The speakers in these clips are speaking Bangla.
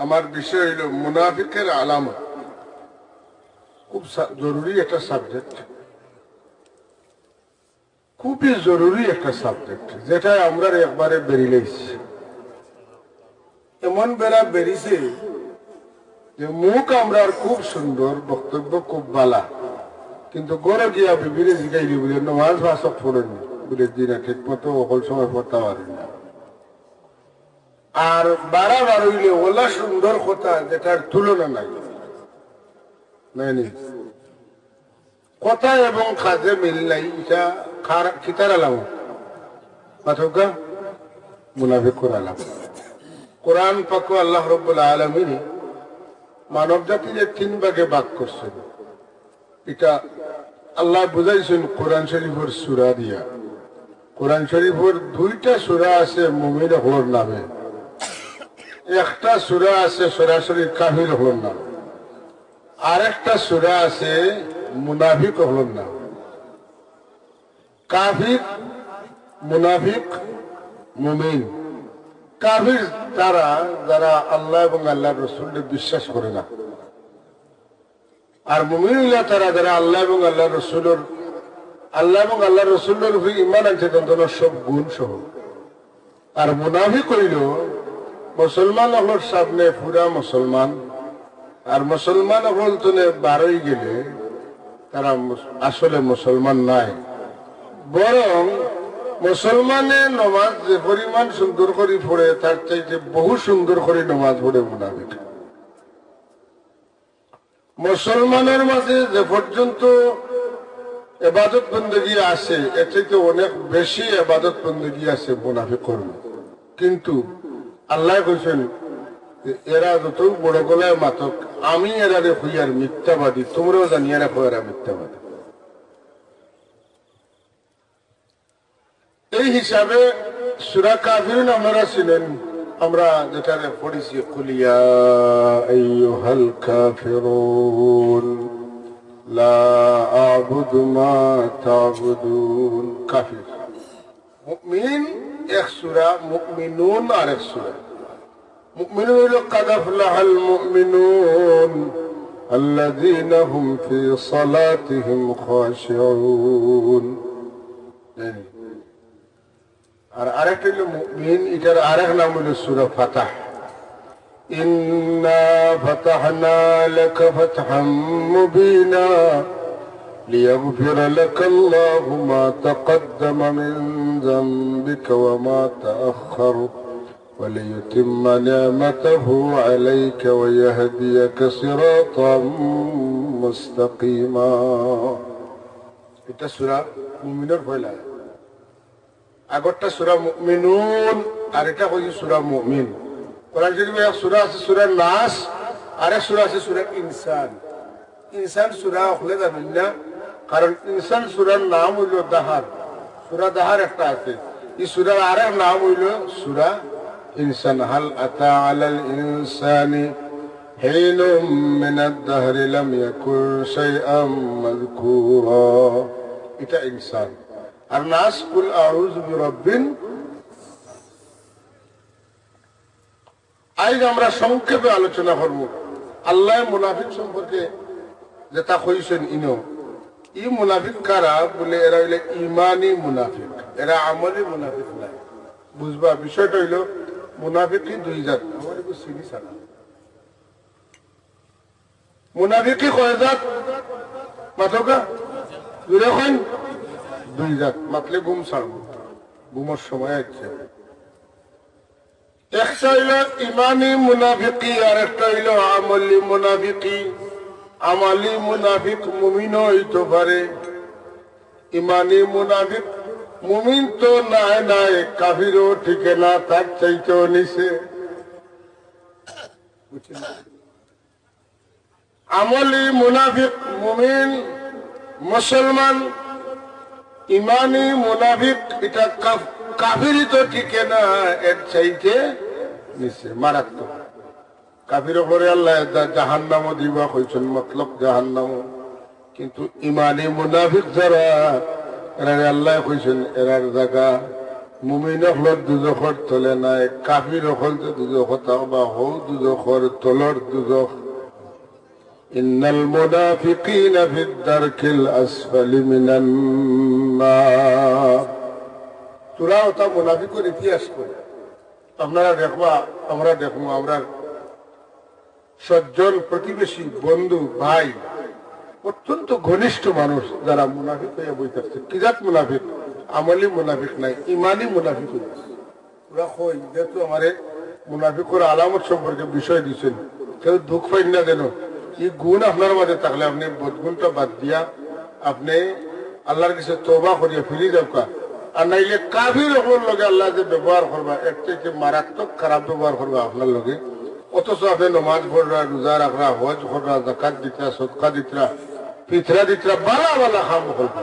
আমার বিষয় হইল মুনাফিকের আলামত। খুব জরুরি একটা সাবজেক্ট, খুবই জরুরি একটা সাবজেক্ট, যেটা আমরা একবারে বেরিয়েছি। এমন বেড়া বেরিয়েছে যে মুখ আমরা খুব সুন্দর, বক্তব্য খুব বালা, কিন্তু গড়ে গিয়া বিবিরে জিগাই দি বলে নামাজ ভাষক পড়েনি বলে দিনা ঠিক মতো অকল সময় পড়তে পারেন না। আর বারবার হইলে ওলা সুন্দর কথা যেটার তুলনা নাই, নাইনি কথা এবং কাজে মিল নাই। এটা খিতার আলামত, পাঠকা মুনাফিকুর আলামত। কোরআন পাক আল্লাহ রাব্বুল আলামিন মানব জাতিকে 3 ভাগে ভাগ করছেন। এটা আল্লাহ বুঝাইছেন কোরআন শরীফের সূরা দিয়া। কোরআন শরীফের 2টা সূরা আছে মুমিন হওয়ার নামে, একটা সূরা আছে সরাসরি কাফির হওয়ার নাম, আর একটা সূরা আছে মুনাফিক হওয়ার নাম। কাফির, মুনাফিক, মুমিন। কাফির তারা যারা আল্লাহ এবং আল্লাহর রাসূলকে বিশ্বাস করে না, আর মুমিনরা তারা যারা আল্লাহ এবং আল্লাহর রাসূলের উপর ঈমান আনছে তাদের সব গুণ সহ। আর মুনাফিক হইল মুসলমান হলোর সামনে পুরা মুসলমান, আর মুসলমান হল তুলে বারোই গেলে তারা আসলে মুসলমান নাই, বরং মুসলমানের নমাজ যে পরিমাণ সুন্দর করে পড়ে তার চাইতে বহু সুন্দর করে নমাজ পড়ে মুনাফিক। মুসলমানের মাঝে যে পর্যন্ত ইবাদত বন্দেগী আছে এর চাইতে অনেক বেশি ইবাদত বন্দেগী আছে মুনাফিক কর্ম। কিন্তু আল্লাহ কইছেন এরা যত বড় গলায় মাতক, আমি এরারে হইয়ার মিথ্যাবাদী, তোমরাও জানি এরা হইয়ারা মিথ্যাবাদী। এই হিসাবে সূরা কাফিরুন আপনারা ছিলেন, আমরা যেটা পড়েছি কুল ইয়া আইয়ুহাল কাফিরুন লা আ'বুদু মা তা'বুদুন। কাফির মুমিন এক সূরা, মুমিনুন আরেক সূরা। মুমিনুন হলো কাদ আফলাহাল মুমিনুন আল্লাযীনা হুম ফি সালাতিহিম খাশিউন। আর আরেকটা হলো মুমিন, এটার আরেক নাম হলো সূরা ফাতাহ। ইন্না ফাতাহনা লাকা ফাতহাম মুবিনা লিয়াগফিরা লাকা আল্লাহু মা তাকদ্দামা মিন যামবিকা ওয়া মা তাআখার ওয়া লিয়ুতিম্মা নি'মাতাহু আলাইকা ওয়া ইয়াহদিয়াকা সিরাতাম মুস্তাকিমা। এটা সূরা মুমিনের পয়লা। আগরটা সূরা মুমিনুন আর এটা কইছে সূরা মুমিন। কোরআন শরীফে এক সূরা আছে সূরা নাস, আর এক সূরা আছে সূরা ইনসান। ইনসান সূরা হলে জানেন না, কারণ ইনসান সূরার নাম হইল দাহার। সূরা দাহার একটা আছে, এই সূরার আরেক নাম হইল সূরা ইনসান। হাল আতা আলাল ইনসানি হিনুম মিনাদ দাহরি লাম ইয়াকুন শাইআম মাযকুরা। এটা ইনসান। আর নাস কুল আউযু বিরাব্বিন। আজ আমরা সংক্ষেপে আলোচনা করব আল্লাহ মুনাফিক সম্পর্কে যেটা কইছেন ইনো। ই মুনাফিক কারা বলে, এরা হইলে ইমানি মুনাফিক, এরা আমলি মুনাফিক নাই। বুঝবা বিষয়টা হইল মুনাফিকি 2 জাত। আমার একটু চিনি ছাড়া মুনাফিকি কয় জাত মাথকা জুড়ে কইন? 2 জাত। মাতলে ঘুম ছাড়ব, ঘুমের সময় আছে। একটা হইল ইমানি মুনাফিকি, আর একটা হইল আমলি মুনাফিকি। আমালি মুনাফিক মুমিন হইতে পারে, ইমানি মুনাফিক মুমিন তো নাই নাই, কাফিরও ঠিক না, তার চাইতেও নিছে। আমলি মুনাফিক মুমিন মুসলমান, ইমানি মুনাফিক এটা কাফিরই তো ঠিক না, এর চাইতে নিছে, মারাত্মক। কাফির করে আল্লাহ জাহান্নাম দিবা কইছেন, মতলব জাহান্নাম। কিন্তু ইমানি মুনাফিক যারা, এরা আল্লাহ কইছেন এরার জায়গা মুমিন হল দুজখর তলে নাই, কাফির হল যে দুজখ থাকবা হৌ দুজখর তলর দুজখ। ইন্নাল মুনাফিকিনা ফিদ দারকিল আসফালি মিনান নার। তোরা ওটা মুনাফিকের ইতিহাস করে আপনারা দেখবা, আমরা দেখবো, আমরা সজ্জন প্রতিবেশী বন্ধু ভাই অত্যন্ত ঘনিষ্ঠ মানুষ যারা মুনাফিক হয়ে বইতেছে। কি জাত মুনাফিক? আমলি মুনাফিক নাই, ইমানি মুনাফিক হয়েছে। ওরা কই যেহেতু আমার মুনাফিকের আলামত সম্পর্কে বিষয় দিচ্ছেন, কেউ দুঃখ পাই না যেন এই গুণ আপনার মাঝে থাকলে আপনি বদগুণটা বাদ দিয়া আপনি আল্লাহর কাছে তওবা করিয়া ফিরে যাওয়া। আর নাইলে কাফির হওয়ার লগে আল্লাহ যে ব্যবহার করবা এর থেকে মারাত্মক খারাপ ব্যবহার করবা আপনার লগে। অথচ আপনি নমাজ পড়রা, রোজা রাখরা, হজ কররা, যাকাত দিতরা, সদকা দিতরা, ফিতরা দিতরা, বালা বালা কাম করবা।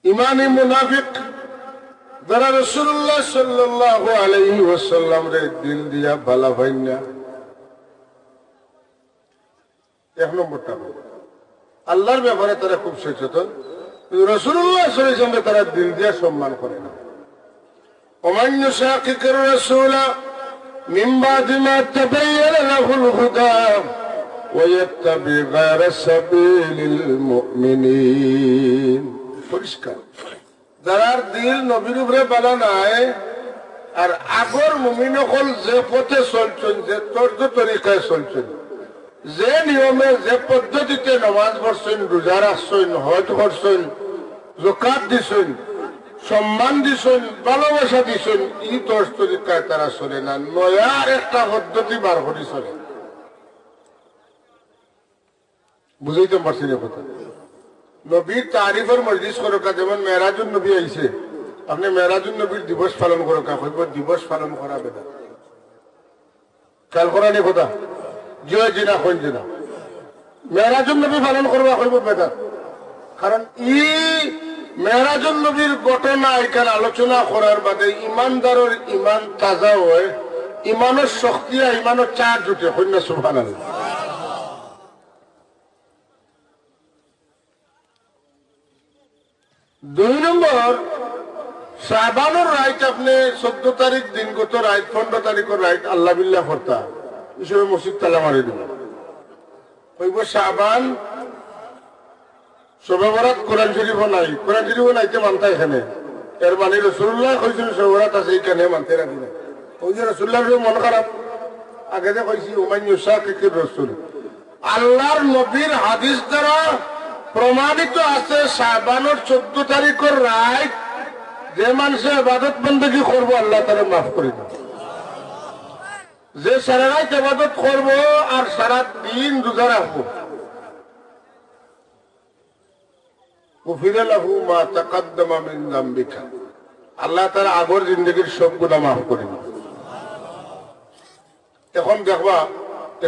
ইমানি মুনাফিক যারা রাসূলুল্লাহ সাল্লাল্লাহু আলাইহি ওয়াসাল্লাম রে দিল দিয়া ভালা ভাই না। এক নম্বরটা আল্লাহর ব্যাপারে তারা খুব সচেতন, রাসূলুল্লাহ সাল্লাল্লাহু আলাইহি ওয়াসাল্লাম তারা দিল দিয়া সম্মান করে না। ওমান ইউশাকিকির রাসূলা মিন বাদি মা তাবাyyana লাহুল হুদা ওয়া ইয়াত্তাবি গায়রা সাবিলিল মুমিনিন। পরিষ্কার যারা দিল নবীর উপরে বালা নাই আর আগর মুমিন হল যে পথে চলছেন, যে তরিকায় চলছেন, যে নিয়মে যে পদ্ধতিতে নমাজ পড়ছেন, রোজা রাখছেন, হজ করছেন, যাকাত দিছেন, সম্মান দিছেন, ভালোবাসা দিছেন, এই তরিকায় তারা চলে না, নয়ার একটা পদ্ধতি বার করে চলে। বুঝাইতে পারছি না কথা? নবীর তারিফের মজলিস করোকা, যেমন মেরাজুন নবী আইছে, আপনি মেরাজুন নবীর দিবস পালন করোকা, হইব দিবস পালন করা বেদা খেয়াল করা নেই কথা। জয় জিনা হইন জিনা মেরাজুন নবী পালন করবা হইব বেদা। কারণ ই মেরাজুন নবীর ঘটনা এখানে আলোচনা করার বাদে ইমানদারের ইমান তাজা হয়, ইমানের শক্তি, ইমানের চার জুটে হইন না সুবহানাল্লাহ। দুই নম্বর, শাবানের রাইট আপনি 14 তারিখ দিনগত রাইট, 15 তারিখের রাইট আল্লাহ বিল্লাহ করতা হিসেবে মসজিদ তালা মারি দিব হইব শাবান। শবে বরাত কোরআন শরীফ নাই, কোরআন শরীফ নাইতে মানতা এখানে, এর মানে রাসূলুল্লাহ কইছেন শবে বরাত আছে এখানে মানতে রাখি না। ওই যে রাসূলুল্লাহর মন খারাপ, আগে যে কইছি ওমান ইউশাকিকির রাসূল, আল্লাহর নবীর হাদিস দ্বারা প্রমাণিত আছে শাবানের 14 তারিখের রাত যে মানুষে ইবাদত বন্দেগী করবো আল্লাহ তাআলা মাফ করে দেন। যে সারা রাত ইবাদত করবো আর সারা দিন রোজা রাখবো, গুফিরা লাহু মা তাকাদ্দামা মিন যামবিকা, আল্লাহ তাআলা আগের জিন্দেগীর সব গুনাহ মাফ করে দেন। এখন দেখবা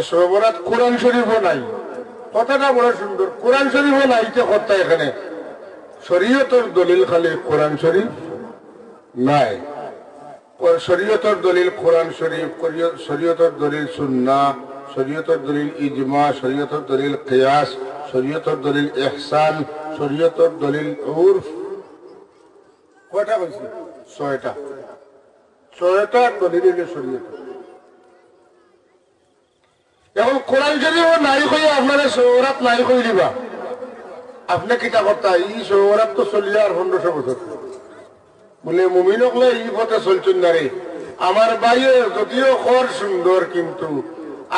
শবে বরাত কোরআন শরীফও নাই, কথাটা বড় সুন্দর, কোরআন শরীফও নাইতে কথা এখানে শরীয়তের দলিল খালি কোরআন শরীফ নাই। শরীয়তের দলিল কোরআন শরীফ, শরীয়তের দলিল সুন্নাহ, শরীয়তের দলিল ইজমা, শরীয়তের দলিল কিয়াস, শরীয়তের দলিল ইহসান, শরীয়তের দলিল উরফ। কয়টা কইছি? 6টা। 6টা দলিল শরীয়ত। এখন কোরআন শরীফও নাই কইয়া আপনারা শোহরাত নাই কই দিবা, আপনি কিতা করতা? ই শোহরাত তো চলিয়া আর 1500 বছর বলে মুমিন হলে ই পথে চলছেন না রে। আমার বাইরে যদিও খর সুন্দর, কিন্তু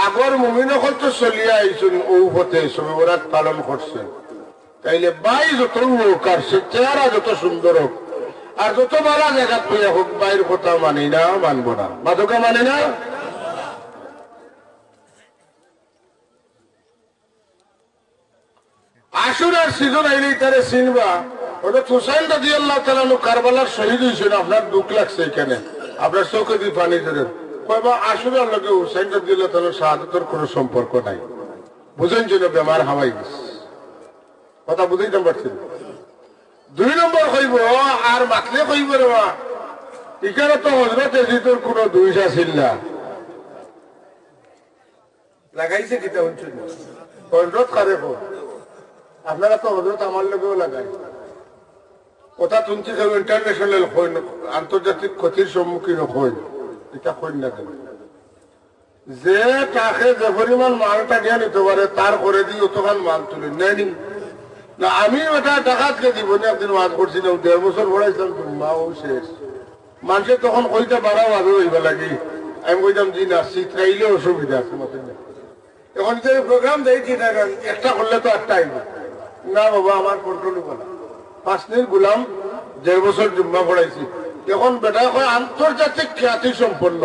আগর মুমিন হল তো চলিয়া আইছেন ও পথে, শবে বরাত পালন করছেন। তাইলে বাই যত হোক আর সে চেহারা যত সুন্দর হোক আর যত বালা জায়গা পেয়ে হোক, বাইর কথা মানি না, মানবো না, মাদকা মানে না। আশুরার সিজন আইলেই তারে চিনবা। হযরত হুসাইন রাদিয়াল্লাহু তাআলা আনহু কারবালার শহীদ হইছেন, আপনার দুঃখ লাগছে এখানে, আপনার চোখে দিয়ে পানি ধরেন, কয়বা আশুরার লগে হুসাইন রাদিয়াল্লাহু তাআলা শাহাদাতের কোনো সম্পর্ক নাই। বুঝেন যেন বেমার হাওয়াই গেছে, কথা বুঝাইতে পারছেন। 2 নম্বর কইব আর মাতলে কইব রে মা, এখানে তো হযরত ইয়াজিদের কোনো দোষ আছিল না, লাগাইছে কিতা হচ্ছে হযরত কারে কো আপনারা তো হজরত আমার লোকেও লাগায় কথা শুনছি কেউ ইন্টারন্যাশনাল হইন, আন্তর্জাতিক ক্ষতির সম্মুখীন হইন, এটা হইন না কেন? যে তাকে যে পরিমাণ মালটা নিয়ে নিতে পারে তার করে দিয়ে অতখান মাল তুলে নেয়নি না। আমি ওটা ডাকাতকে দিব না। একদিন ওয়াজ করছিলাম, 1.5 বছর পড়াইছিলাম, মাও শেষ। মানুষের তখন কইটা বাড়াও আগে হইবা লাগে। আমি কইতাম জি না, চিত্রাইলে অসুবিধা আছে মতো না। এখন যে প্রোগ্রাম দিয়েছি একটা করলে তো একটা আইব না। বাবা আমার কন্ট্রোল বলা 5 দিন গুলাম, 1.5 বছর জুম্মা পড়াইছি। এখন বেটা কয় আন্তর্জাতিক খ্যাতি সম্পন্ন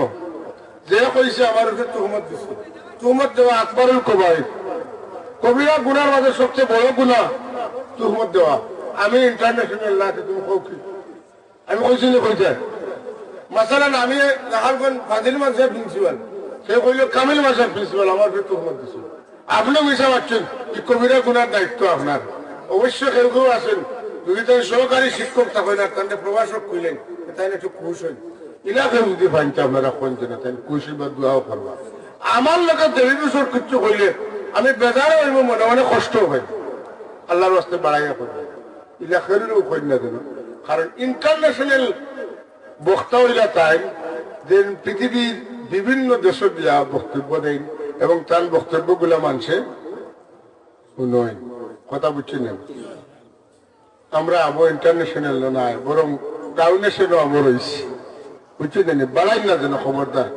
যে কইছে আমার উপরে তুহমত দিচ্ছে। তুহমত দেওয়া আকবরুল কবাইর, কবিরা গুনার মাঝে সবচেয়ে বড় গুনাহ তুহমত দেওয়া। আমি ইন্টারন্যাশনাল না, তুমি কও কি? আমি কইছি না কইতে মাসালান আমি রাহালগঞ্জ ফাজিল মাদ্রাসার প্রিন্সিপাল, সে কইল কামিল মাদ্রাসার প্রিন্সিপাল আমার উপরে তুহমত দিচ্ছে। আপনি মিশা পাচ্ছেন, এই কবিরা গুনার দায়িত্ব আপনার। অবশ্য কেউ কেউ আছেন যদি তাই সহকারী শিক্ষক থাকেন না, তাহলে প্রভাষক কইলেন তাই একটু খুশ হইন। ইলাকে যদি ফাইনতে আপনারা কইতে না, তাই খুশি বা দোয়াও করবা। আমার লোকে 1.5 বছর কিচ্ছু কইলে আমি বেজারও হইব, মনে মনে কষ্ট হয়। আল্লাহর রাস্তে বাড়াইয়া করবে ইলাকেরও কই না কেন? কারণ ইন্টারন্যাশনাল বক্তা হইলা তাই যে পৃথিবীর বিভিন্ন দেশ দিয়া বক্তব্য দেন এবং তার বক্তব্যগুলা মানছে নয়। কথা বুঝছেন? আমরা আবো ইন্টারন্যাশনাল নয়, বরং ডাউনেশনও আমর হয়েছি। বুঝছেন? বাড়াই না যেন, খবরদার।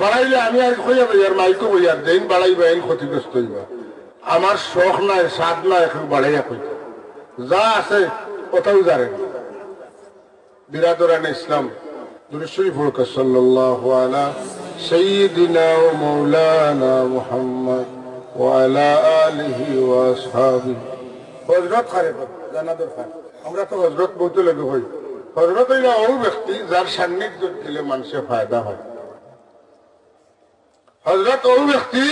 বাড়াইলে আমি আজ কইয়া আর মাইকো কইয়ার দেন বাড়াইবা, আইন ক্ষতিগ্রস্ত হইবা। আমার শখ নাই, সাধ নাই, এখন বাড়াইয়া কইতে যা আছে কোথাও জানেন। বিরাদরান ইসলাম দুরূদ শরীফ পড়ুন, সাল্লাল্লাহু আলা সাইয়্যিদিনা ওয়া মাওলানা মুহাম্মদ ওয়া আলা আলিহি ওয়া আসহাবিহি। হযরত খারে জানাতুল খার, আমরা তো হযরত বলতে লাগে হই। হযরত হইল ওই ব্যক্তি যার সান্নিধ্য গেলে মানুষের ফায়দা হয়। হযরত ওই ব্যক্তি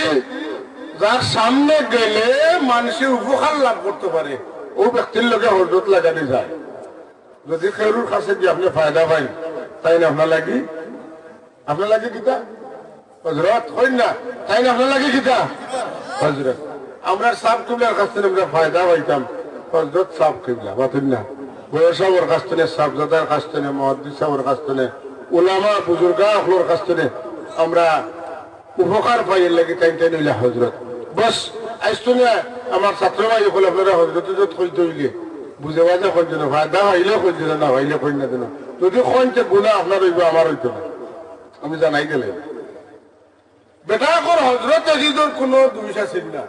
যার সামনে গেলে মানুষের উপকার লাভ করতে পারে, ওই ব্যক্তির লোকে হযরত লাগানি যায়। যদি খেরুর কাছে গিয়ে আপনি ফায়দা পাই, তাই না আপনার লাগে কিতা হযরত হইন না, তাই না আপনার লাগে কিতা হযরত। আমরা সাব কিবলার কাছ থেকে আমরা ফায়দা পাইতাম, হযরত সাব কিবলা বাতিল না। বয়সাবর কাছ থেকে, সাবজাদার কাছ থেকে, মুহাদ্দিস সাহেবের কাছ থেকে, উলামা বুজুর্গা আপনার কাছ থেকে আমরা উপকার পাইয়ের লাগে, তাই তাই নইলে হযরত। বস আইসতো না আমার ছাত্র ভাই হল আপনারা হযরত কইতে হইলে বুঝে বাজে কইতে না, ফায়দা হইলে কইতে না, হইলে কই না দেন। যদি কইতে গুণা আপনার হইব, আমার হইতো না, আমি জানাই গেলে। বেটা কর হযরত এজিদর কোনো দুইশা ছিল না,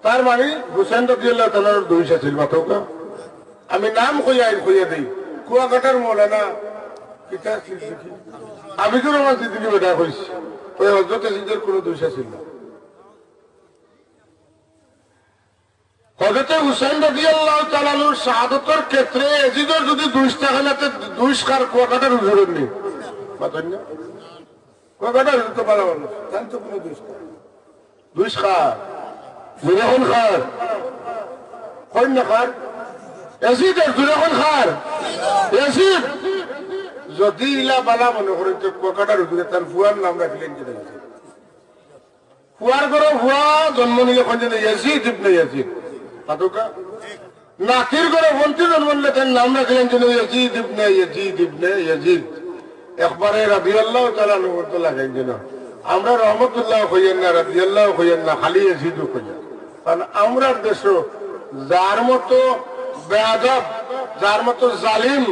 তার মানে হুসেন রাদিয়াল্লাহু তাআলার দুইশা ছিল মাত্র। আমি নাম কইয়া দেই, কুয়াকাটার মৌলানা কিতা ছিল দেখি, আবিদুর রহমান সিদ্দিকী বেটা কইছি, ওই হযরত এজিদর কোনো দুইশা ছিল না। হযরত হুসেন রাদিয়াল্লাহু তাআলা আনহুর শাহাদাতের ক্ষেত্রে এজিদর যদি 2 টাকা নাতে 2 কার কুয়াকাটার হুজুর নেই মাতন না, কুয়াকাটার হুজুর তো ভালো মানুষ, তাই তো কোনো 2 কার দুরাখন খার কই না খার এজিদের দুরাখন খার এজিদ যদি ইলা বালা মনে করেন যে কুয়াকাটার হুজুরে তার ফুয়ার নাম রাখলেন যে ফুয়ার ঘরে ফুয়া জন্ম নিলে কোন জানে ইয়াজিদ ইবনে ইয়াজিদ পাতোকা, নাতির ঘরে বন্তি জন্ম নিলে তার নাম রাখলেন যে ইয়াজিদ ইবনে ইয়াজিদ। একবারে রাদিয়াল্লাহু তাআলা আনহু তো লাগাই যেন আমরা রহমতুল্লাহ কইয়েন না, রাদিয়াল্লাহু কইয়েন না, খালি ইয়াজিদও কইয়া। কারণ আমরা দেশ যার মতো বেয়াদব, যার মতো জালিম,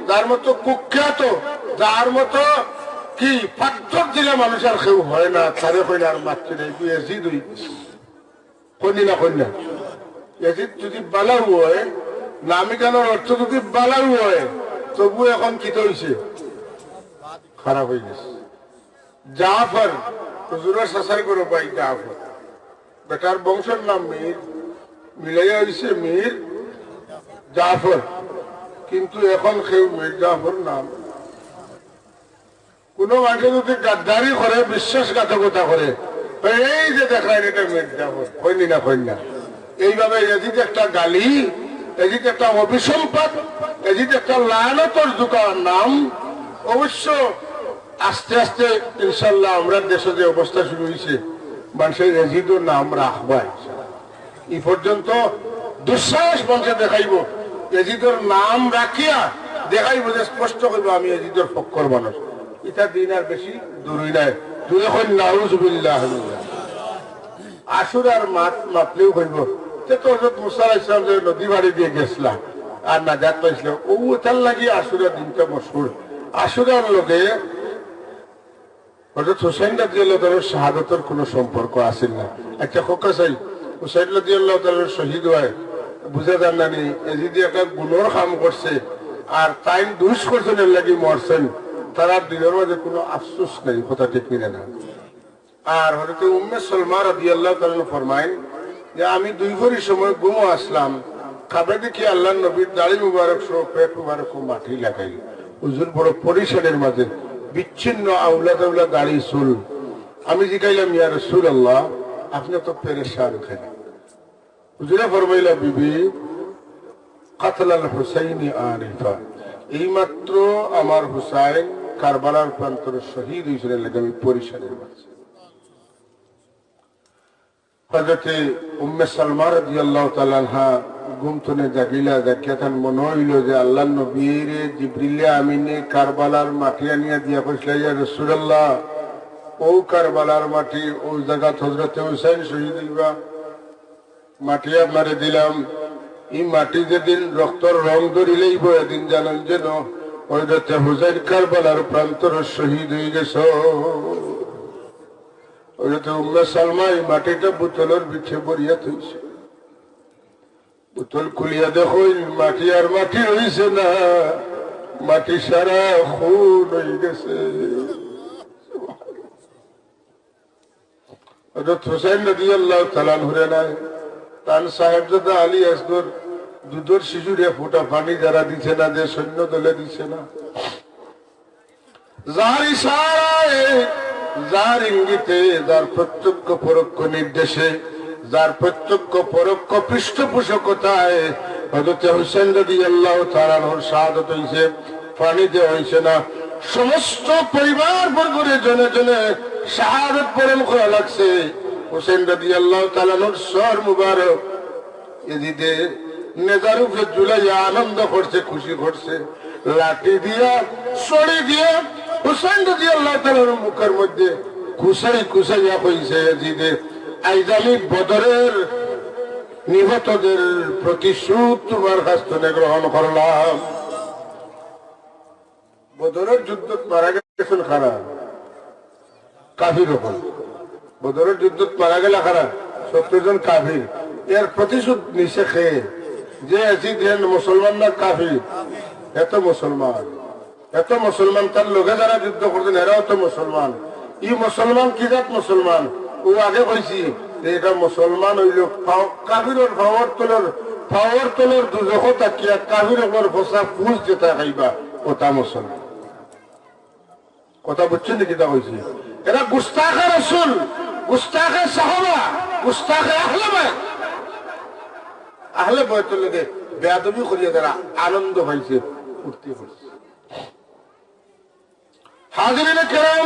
যার মতো কুখ্যাত, যার মতো কি পাথর দিলে মানুষ আর কেউ হয় না, তারে কইলে আর মাতৃ নেই, তুই এজিদ হই কইনি না কন্যা। এজিদ যদি বালাউ হয়, নামিকানোর অর্থ যদি বালাউ হয়, তবু এখন কি হয়েছে, খারাপ হয়ে গেছে। জাফর হুজুরের শাসাই করে পাই, জাফর বেটার বংশের নাম মীর, মিলাইয়া হয়েছে মীর জাফর, কিন্তু এখন কেউ মীর জাফর নাম। কোন মানুষ যদি গাদ্দারি করে, বিশ্বাসঘাতকতা করে, এই যে দেখায় এটা মীর জাফর, কইনি না কইনা। এইভাবে এদিকে একটা গালি, এদিকে একটা অভিসম্পাদ, এদিকে একটা লায়নতর দোকান নাম। অবশ্য আস্তে আস্তে ইনশাল্লাহ আমরা দেশে যে অবস্থা শুরু হয়েছে, মানুষের এজিদও নাম রাখবাই। এই পর্যন্ত দুঃসাহস মানুষে দেখাইব, এজিদের নাম রাখিয়া দেখাইব যে স্পষ্ট করবো আমি এজিদের পক্ষর মানুষ। এটা দিন আর বেশি দূরই নাই। দূরে কই নাউজুবিল্লাহ। আশুরার মাতলেও কইব যে তো হযরত মুসা আলাইহিস সালাম যে নদী বাড়ি দিয়ে গেছিলাম আর নাজাত পাইছিল, ও তার লাগি আশুরার দিনটা মশহুর। আশুরার লগে হযরত হুসাইন রাদিয়াল্লাহু তাআলার শাহাদাতের কোনো সম্পর্ক আছে না। একটা খোকা চাই হুসাইন রাদিয়াল্লাহু তাআলার শহীদ হয় বুঝা যান না, এজিদি একটা গুণর কাম করছে আর তাই দুষ করছেন এর লাগি মরছেন, তারা দিনের মাঝে কোনো আফসোস নেই, কথা ঠিক কিনে না। আর হযরত উম্মে সালমা রাদিয়াল্লাহু তাআলা ফরমায় যে আমি দুই ভরি সময় ঘুমো আসলাম, খাবে দেখি আল্লাহর নবীর দাড়ি মুবারক সহ পেট মুবারক মাটি লাগাই। হুজুর বড় পরিসরের মাঝে বিচ্ছিন্ন আউলা দাউলা দাড়ি চুল। আমি জিজ্ঞাইলাম ইয়া রাসূলুল্লাহ আপনি তো পেরেশান কেন? হুজুরে ফরমাইলা বিবি কাতল আল হুসাইনি আনিফা, এইমাত্র আমার হুসাইন কারবালার প্রান্তরে শহীদ হয়েছিলেন, আমি পরিসরের মাঝে। হযরত উম্মে সালমা রাদিয়াল্লাহু তাআলা আনহা ঘুমতনে জাগিলা, জাগিয়া তার মনে হইল যে আল্লাহর নবীর জিবরিল আমিনে কারবালার মাটি আনিয়া দিয়া কইছিল ইয়া রাসূলুল্লাহ ও কারবালার মাটি ও জায়গাত হযরত হুসাইন শহীদ হইবা, মাটি আপনারে দিলাম। এই মাটি যেদিন রক্তর রং ধরিলেইব এদিন জানেন যেন হযরত হুসাইন কারবালার প্রান্তরে শহীদ হয়ে গেছে। হযরত উম্মে সালমা এই মাটিটা বোতলের পিছে ভরিয়া থইছে। বোতল খুলিয়া দেখো মাটি আর মাটি হইছে না, মাটি সারা খুন হয়ে গেছে। হযরত হুসাইন রাদিয়াল্লাহু তাআলা আনহু নাই তান সাহেবজাদা আলী আসগর দুধের শিশুরে ফোটা পানি যারা দিছে না, যে সৈন্য দলে দিছে না, যার ইশারায় যার ইঙ্গিতে যার প্রত্যক্ষ পরোক্ষ নির্দেশে যার প্রত্যক্ষ পরোক্ষ পৃষ্ঠপোষকতায় হযরত হুসাইন রাদিয়াল্লাহু তাআলা আনহুর শাহাদাত হইছে, পানি দেওয়া হইছে না, সমস্ত পরিবার বর্গের জনে জনে শাহাদাত বরণ করা লাগছে। হুসাইন রাদিয়াল্লাহু তাআলা আনহুর সর মুবারক এদিকে নেজার উপরে ঝুলাইয়া আনন্দ করছে, খুশি করছে। লাঠি দিয়া ছড়ি দিয়া হুসাইন রাদিয়াল্লাহু তাআলার মুখের মধ্যে খুসাইয়া কইছে এদিকে আইজ আমি বদরের নিহতদের প্রতিশোধ তোমার কাছ থেকে গ্রহণ করলাম। বদরের যুদ্ধ মারা গেছেন খারা কাফির, ওখানে বদরের যুদ্ধ মারা গেলে খারা 70 জন কাফির, এর প্রতিশোধ নিচে খেয়ে যে মুসলমান না কাফির, এত মুসলমান তার লোকে যারা যুদ্ধ করতেন এরাও তো মুসলমান। ই মুসলমান কি জাত মুসলমান? ও আগে কইছি এটা মুসলমান হইল কাফিরের পাওয়ার তলের দুজখ তাকিয়া কাফির ওপর বসা ফুল যেটা খাইবা ওটা মুসলমান। কথা বুঝছেন নাকি? তা কইছি এরা গুস্তাখে রাসূল, গুস্তাখে সাহাবা, গুস্তাখে আহলে বাইত। আহলে বাইতের লগে বেয়াদবি করিয়া তারা আনন্দ পাইছে, ফুর্তি করছে। হাজিরিনে কেরাম,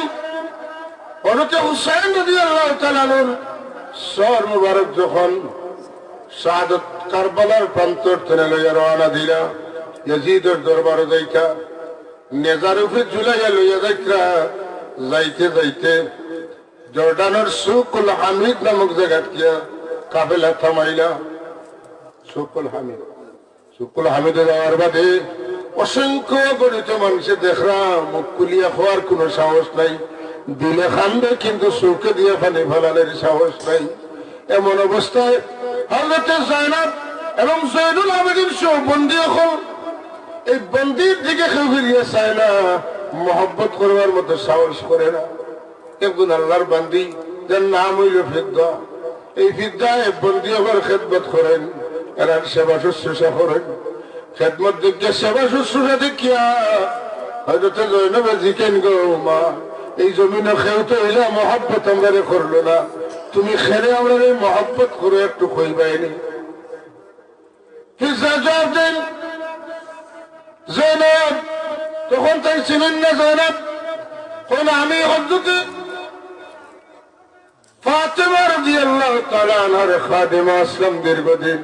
হযরত হুসাইন রাদিয়াল্লাহু তাআলা আনহুর সর মুবারক যখন শাহাদাত কারবালার প্রান্তর থেকে লইয়া রওনা দিলা, ইয়াজিদের দরবারে যাইতা নেজার উপরে ঝুলাইয়া লইয়া যাইতা, যাইতে যাইতে জর্ডানের সুকুল হামিদ নামক জায়গা গিয়া কাফেলা থামাইলা। সুকুল হামিদে যাওয়ার বাদে অসংখ্য গণিত মানুষে দেখরা মুখ কুলিয়া খাওয়ার কোন সাহস নাই, দিলে খানবে কিন্তু চোখে দিয়ে পানি ফেলানোর সাহস নাই। এমন অবস্থায় হযরত যায়েনব এবং জয়নুল আবেদিন সহ বন্দী এখন এই বন্দির দিকে কেউ ফিরিয়ে চায় না, মহব্বত করবার মতো সাহস করে না। একজন আল্লাহর বান্দি যার নাম হইল ফিদ্দা, এই ফিদ্দায় বন্দী আবার খেদমত করেন, এরা সেবা শুশ্রূষা করেন। খেদমত দেখিয়া সেবা শুশ্রূষা দেখিয়া হযরত যায়েনবে জিকেন গো মা, এই জমিনে খেউ তো হইলে মহব্বত আমরা করলো না, তুমি খেলে আমরা মহব্বত করে একটু কইবাইনি। জবাব দেন যায়েনব, তখন তাই ছিলেন না যায়েনব, কোন আমি হযরত ফাতেমা রাদিয়াল্লাহু তাআলা আনহার খাদেমা আসলাম দীর্ঘদিন।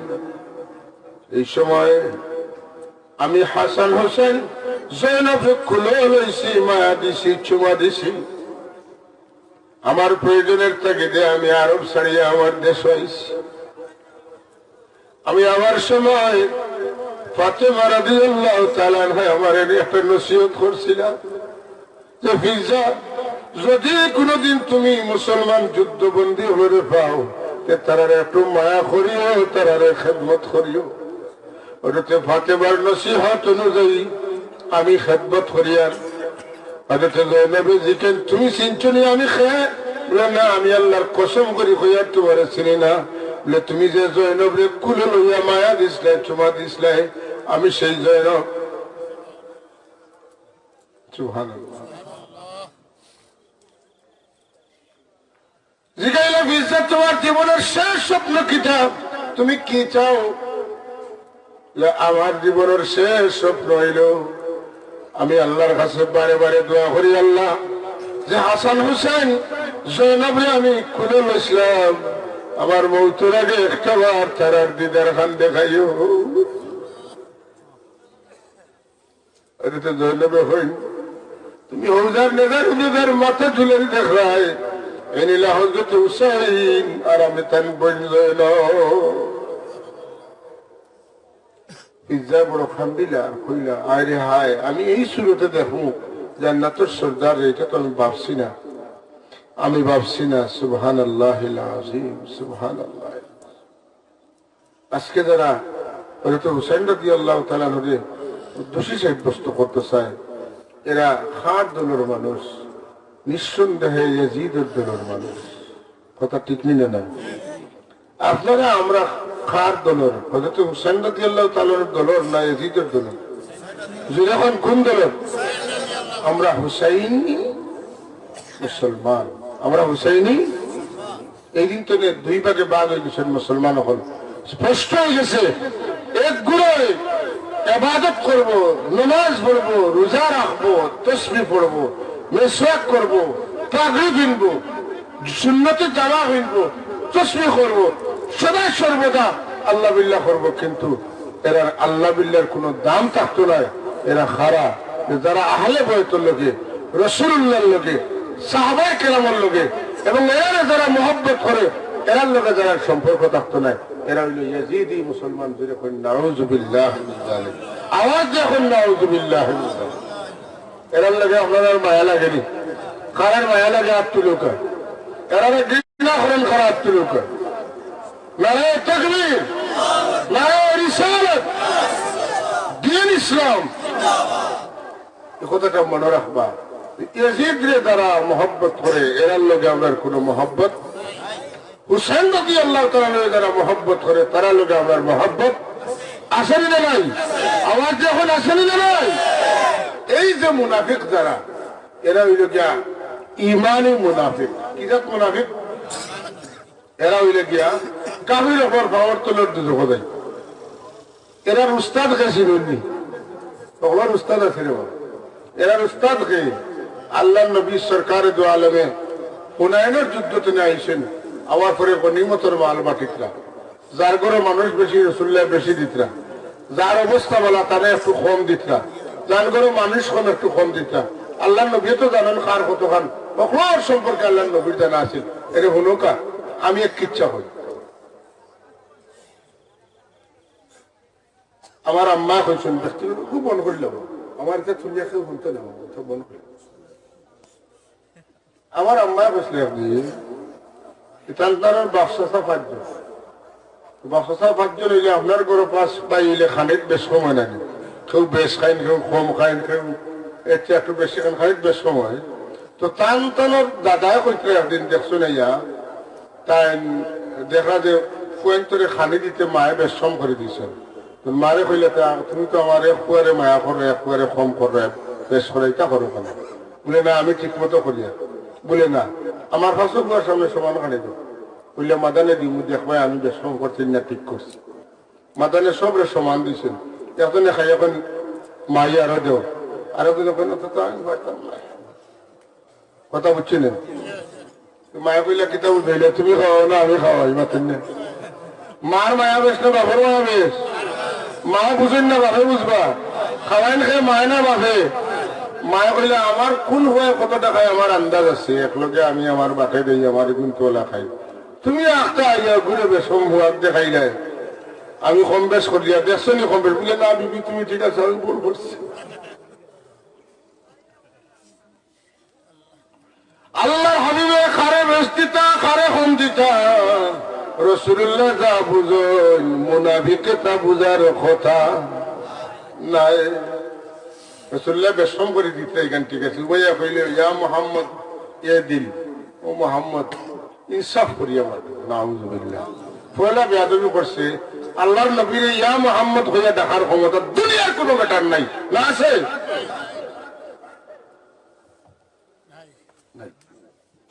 এই সময় আমি হাসান হোসেন জয়নবকে খুলে লইছি, মায়া দিছি, চুমা দিছি। আমার প্রয়োজনের তাগিদে আমি আরব ছাড়িয়ে আমার দেশ হয়েছি। আমি আমার সময় ফাতেমা রাদিয়াল্লাহু তাআলা আনহা আমার একটা নসিহত করছিলাম যে ফিজা, যদি কোনদিন তুমি মুসলমান যুদ্ধবন্দী হয়ে পাও, তারার একটু মায়া করিও, তারার খেদমত করিও। ওটাতে ফাতেমার নসিহত অনুযায়ী আমি খেদমত করিয়ার ওটাতে জয়নবী জিকেন, তুমি চিনছনি আমি খেয়ে বলে না, আমি আল্লাহর কসম করি হইয়ার তোমার চিনি না। বলে তুমি যে জয়নবরে কুলে লইয়া মায়া দিসলাই, চুমা দিসলাই, আমি সেই জয়নব। সুবহানাল্লাহ। জিগাইলা ফিজা, তোমার জীবনের শেষ স্বপ্ন কিটা? তুমি কি চাও? আমার জীবনের শেষ স্বপ্ন হইল আমি আল্লাহর কাছে বারে বারে দোয়া করি, আল্লাহ যে হাসান হোসেন জয়নবরে আমি কুলে লইছিলাম, আমার মৌতের আগে একটা বার তারার দিদার খান দেখাইও। জয়নবে হইন তুমি হৌজার নেদার উদের মাথা তুলে দেখায় এনিলা হজরত হুসাইন আর আমি তান বইন জয়ন। পিজ্জা বড় খান্দিলা কইলা, আরে হায়, আমি এই শুরুতে দেখো জান্নাতের সর্দার, এটা তো আমি ভাবছি না, আমি ভাবছি না। সুবহানাল্লাহিল আযীম, সুবহানাল্লাহ। আজকে যারা হযরত হুসাইন রাদিয়াল্লাহু তাআলা আনহুকে দোষী সাব্যস্ত করতে চায়, এরা খার দলের মানুষ, নিঃসন্দেহে ইয়াজিদের দলের মানুষ। কথা ঠিক নিলে না আপনারা? আমরা খার দলের, হযরত হুসাইন রাদিয়াল্লাহু তাআলার দলের না ইয়াজিদের দলের? যখন কোন দলের? আমরা হুসাইনি মুসলমান, আমরা হুসাইনি। এই দিন তো দুই ভাগে ভাগ হয়ে গেছেন মুসলমান, হল স্পষ্ট হয়ে গেছে। এক গুড়ে ইবাদত করব, নামাজ পড়বো, রোজা রাখবো, তাসবিহ পড়বো, মিসওয়াক করবো, পাগড়ি কিনবো, সুন্নতে জামা কিনবো, তাসবিহ করবো, সদা সর্বদা আল্লাহ বিল্লাহ করবো। কিন্তু এরা আল্লাহ বিল্লাহর কোনো দাম থাকতো না। এরা খারা, যারা আহলে বয়তের লোকে, রাসূলুল্লাহর লোকে, সাহাবায়ে কেরামের লোকে, এবং এরা যারা মহব্বত করে, এরার লোকে যারা সম্পর্ক থাকতো না, এরা হইল ইয়াজিদি মুসলমান। যখন নাউযুবিল্লাহ মিন যালিক, আওয়াজ যখন নাউযুবিল্লাহ মিন যালিক, এরার লোকে আপনার মায়া লাগেনি? কারার মায়া লাগে? আত্মলোকা এরা ঘৃণা করেন, খারা আত্মলোকা। নারায়ে তাকবীর, নারায়ে রিসালাত, দ্বীন ইসলাম। এই কথাটা মনে রাখবা। ইয়াজিদরে যারা মহব্বত করে, এরার লোকে আপনার কোনো মহব্বত। হুসাইন রাদিয়াল্লাহু তাআলা যারা মহব্বত করে, তারা লোকে আপনার মহব্বত আসেনি না নাই? আওয়াজ যখন আসেনি না নাই? এই যে মুনাফিক যারা, এরা হইল গিয়া ইমানি মুনাফিক। কি জাত মুনাফিক? এরা হইলে গিয়া কাফির ওপর পাওয়ার তোলার দুজক দেয়। এরার উস্তাদ কাছে বললি, ওগুলোর উস্তাদ আছে রে বাবা। এরার উস্তাদ কে? আল্লাহ নবী সরকার দু আলমে হুনাইনের যুদ্ধতে নিয়ে আইসেন। আমার পরে গনিমতের মাল বাটিতরা, যার ঘরে মানুষ বেশি রাসূলুল্লাহ বেশি দিতরা, যার অবস্থা বলা তারা একটু কম দিতরা, যার ঘরে মানুষ কম একটু কম দিতরা। আল্লাহ নবী তো জানেন কার কত খান, ওগুলোর সম্পর্কে আল্লাহ নবীর জানা আছে। এরে হুনুকা আমি এক কিচ্ছা হই। আমার আম্মা কইছেন, ব্যক্তিগত খুব মন করিল, আমার এটা চুলিয়া কেউ শুনতে না, মন করিল। আমার আম্মা কইছিল, আপনি আপনার বাপসাসা পাঁচজন, বাপসাসা পাঁচজন হইলে আপনার ঘরে পাঁচ পাইলে খানিক বেশ সময় নাকি, কেউ বেশ খাইন, কেউ কম খাইন, কেউ এর একটু বেশি খান, খানিক বেশ সময়। তো টান টানোর দাদায় কইতে একদিন দেখছো না, ইয়া তাই দেখা যে ফুয়েন্তরে খানি দিতে মায়ে বেশ কম করে দিয়েছেন। মারে কইলে, তুমি তো আমার এক কুয়ারে মায়া করো, এক কুয়ারে কম করো, বেশ করে এটা করো কেন? বলে না, আমি ঠিক মতো করি। বলে না, আমার ফাঁসো কুয়ার সামনে সমান খানি দেব। বললে মাদানে দিমু, দেখবাই আমি বেশ কম করছি না ঠিক করছি। মাদানে সবরে সমান দিয়েছেন। এখন খাই, এখন মাই আরো দেও, আরো যখন তো আমি পারতাম না। কথা বুঝছি না? মায়া কইলা কিতাব ধরলে, তুমি খাওয়াও না আমি খাওয়াই, মাতেন না। মার মায়া বেশ না বাবার মায়া বেশ? মা বুঝেন না বাপে বুঝবা খাওয়াইন খেয়ে মায় না বাপে মায়ে কইলে আমার কোন হয়ে কত টাকায় আমার আন্দাজ আছে একলগে আমি আমার বাপে দেই আমার কিন্তু ওলা খাই তুমি একটা আইয়া ঘুরে বেশম হুয়াক দেখাইলে আমি কম বেশ করিয়া দেখছো নি কম বেশ বলে না বিবি তুমি ঠিক আছে আমি ভুল করছি আল্লাহর হাবিবে খারে বেশ দিতা খারে কম দিতা রাসূলুল্লাহ যা বুঝন মুনাফিকে তা বুঝার কথা নাই রাসূলুল্লাহ বেশম করে দিতে এখান ঠিক আছে বইয়া কইলে ইয়া মুহাম্মদ এ দিল ও মুহাম্মদ ইনসাফ করিয়া বল নাউযুবিল্লাহ পয়লা বেয়াদবি করছে আল্লাহর নবীর ইয়া মুহাম্মদ হইয়া দেখার ক্ষমতা দুনিয়ার কোনো বেটার নাই না আছে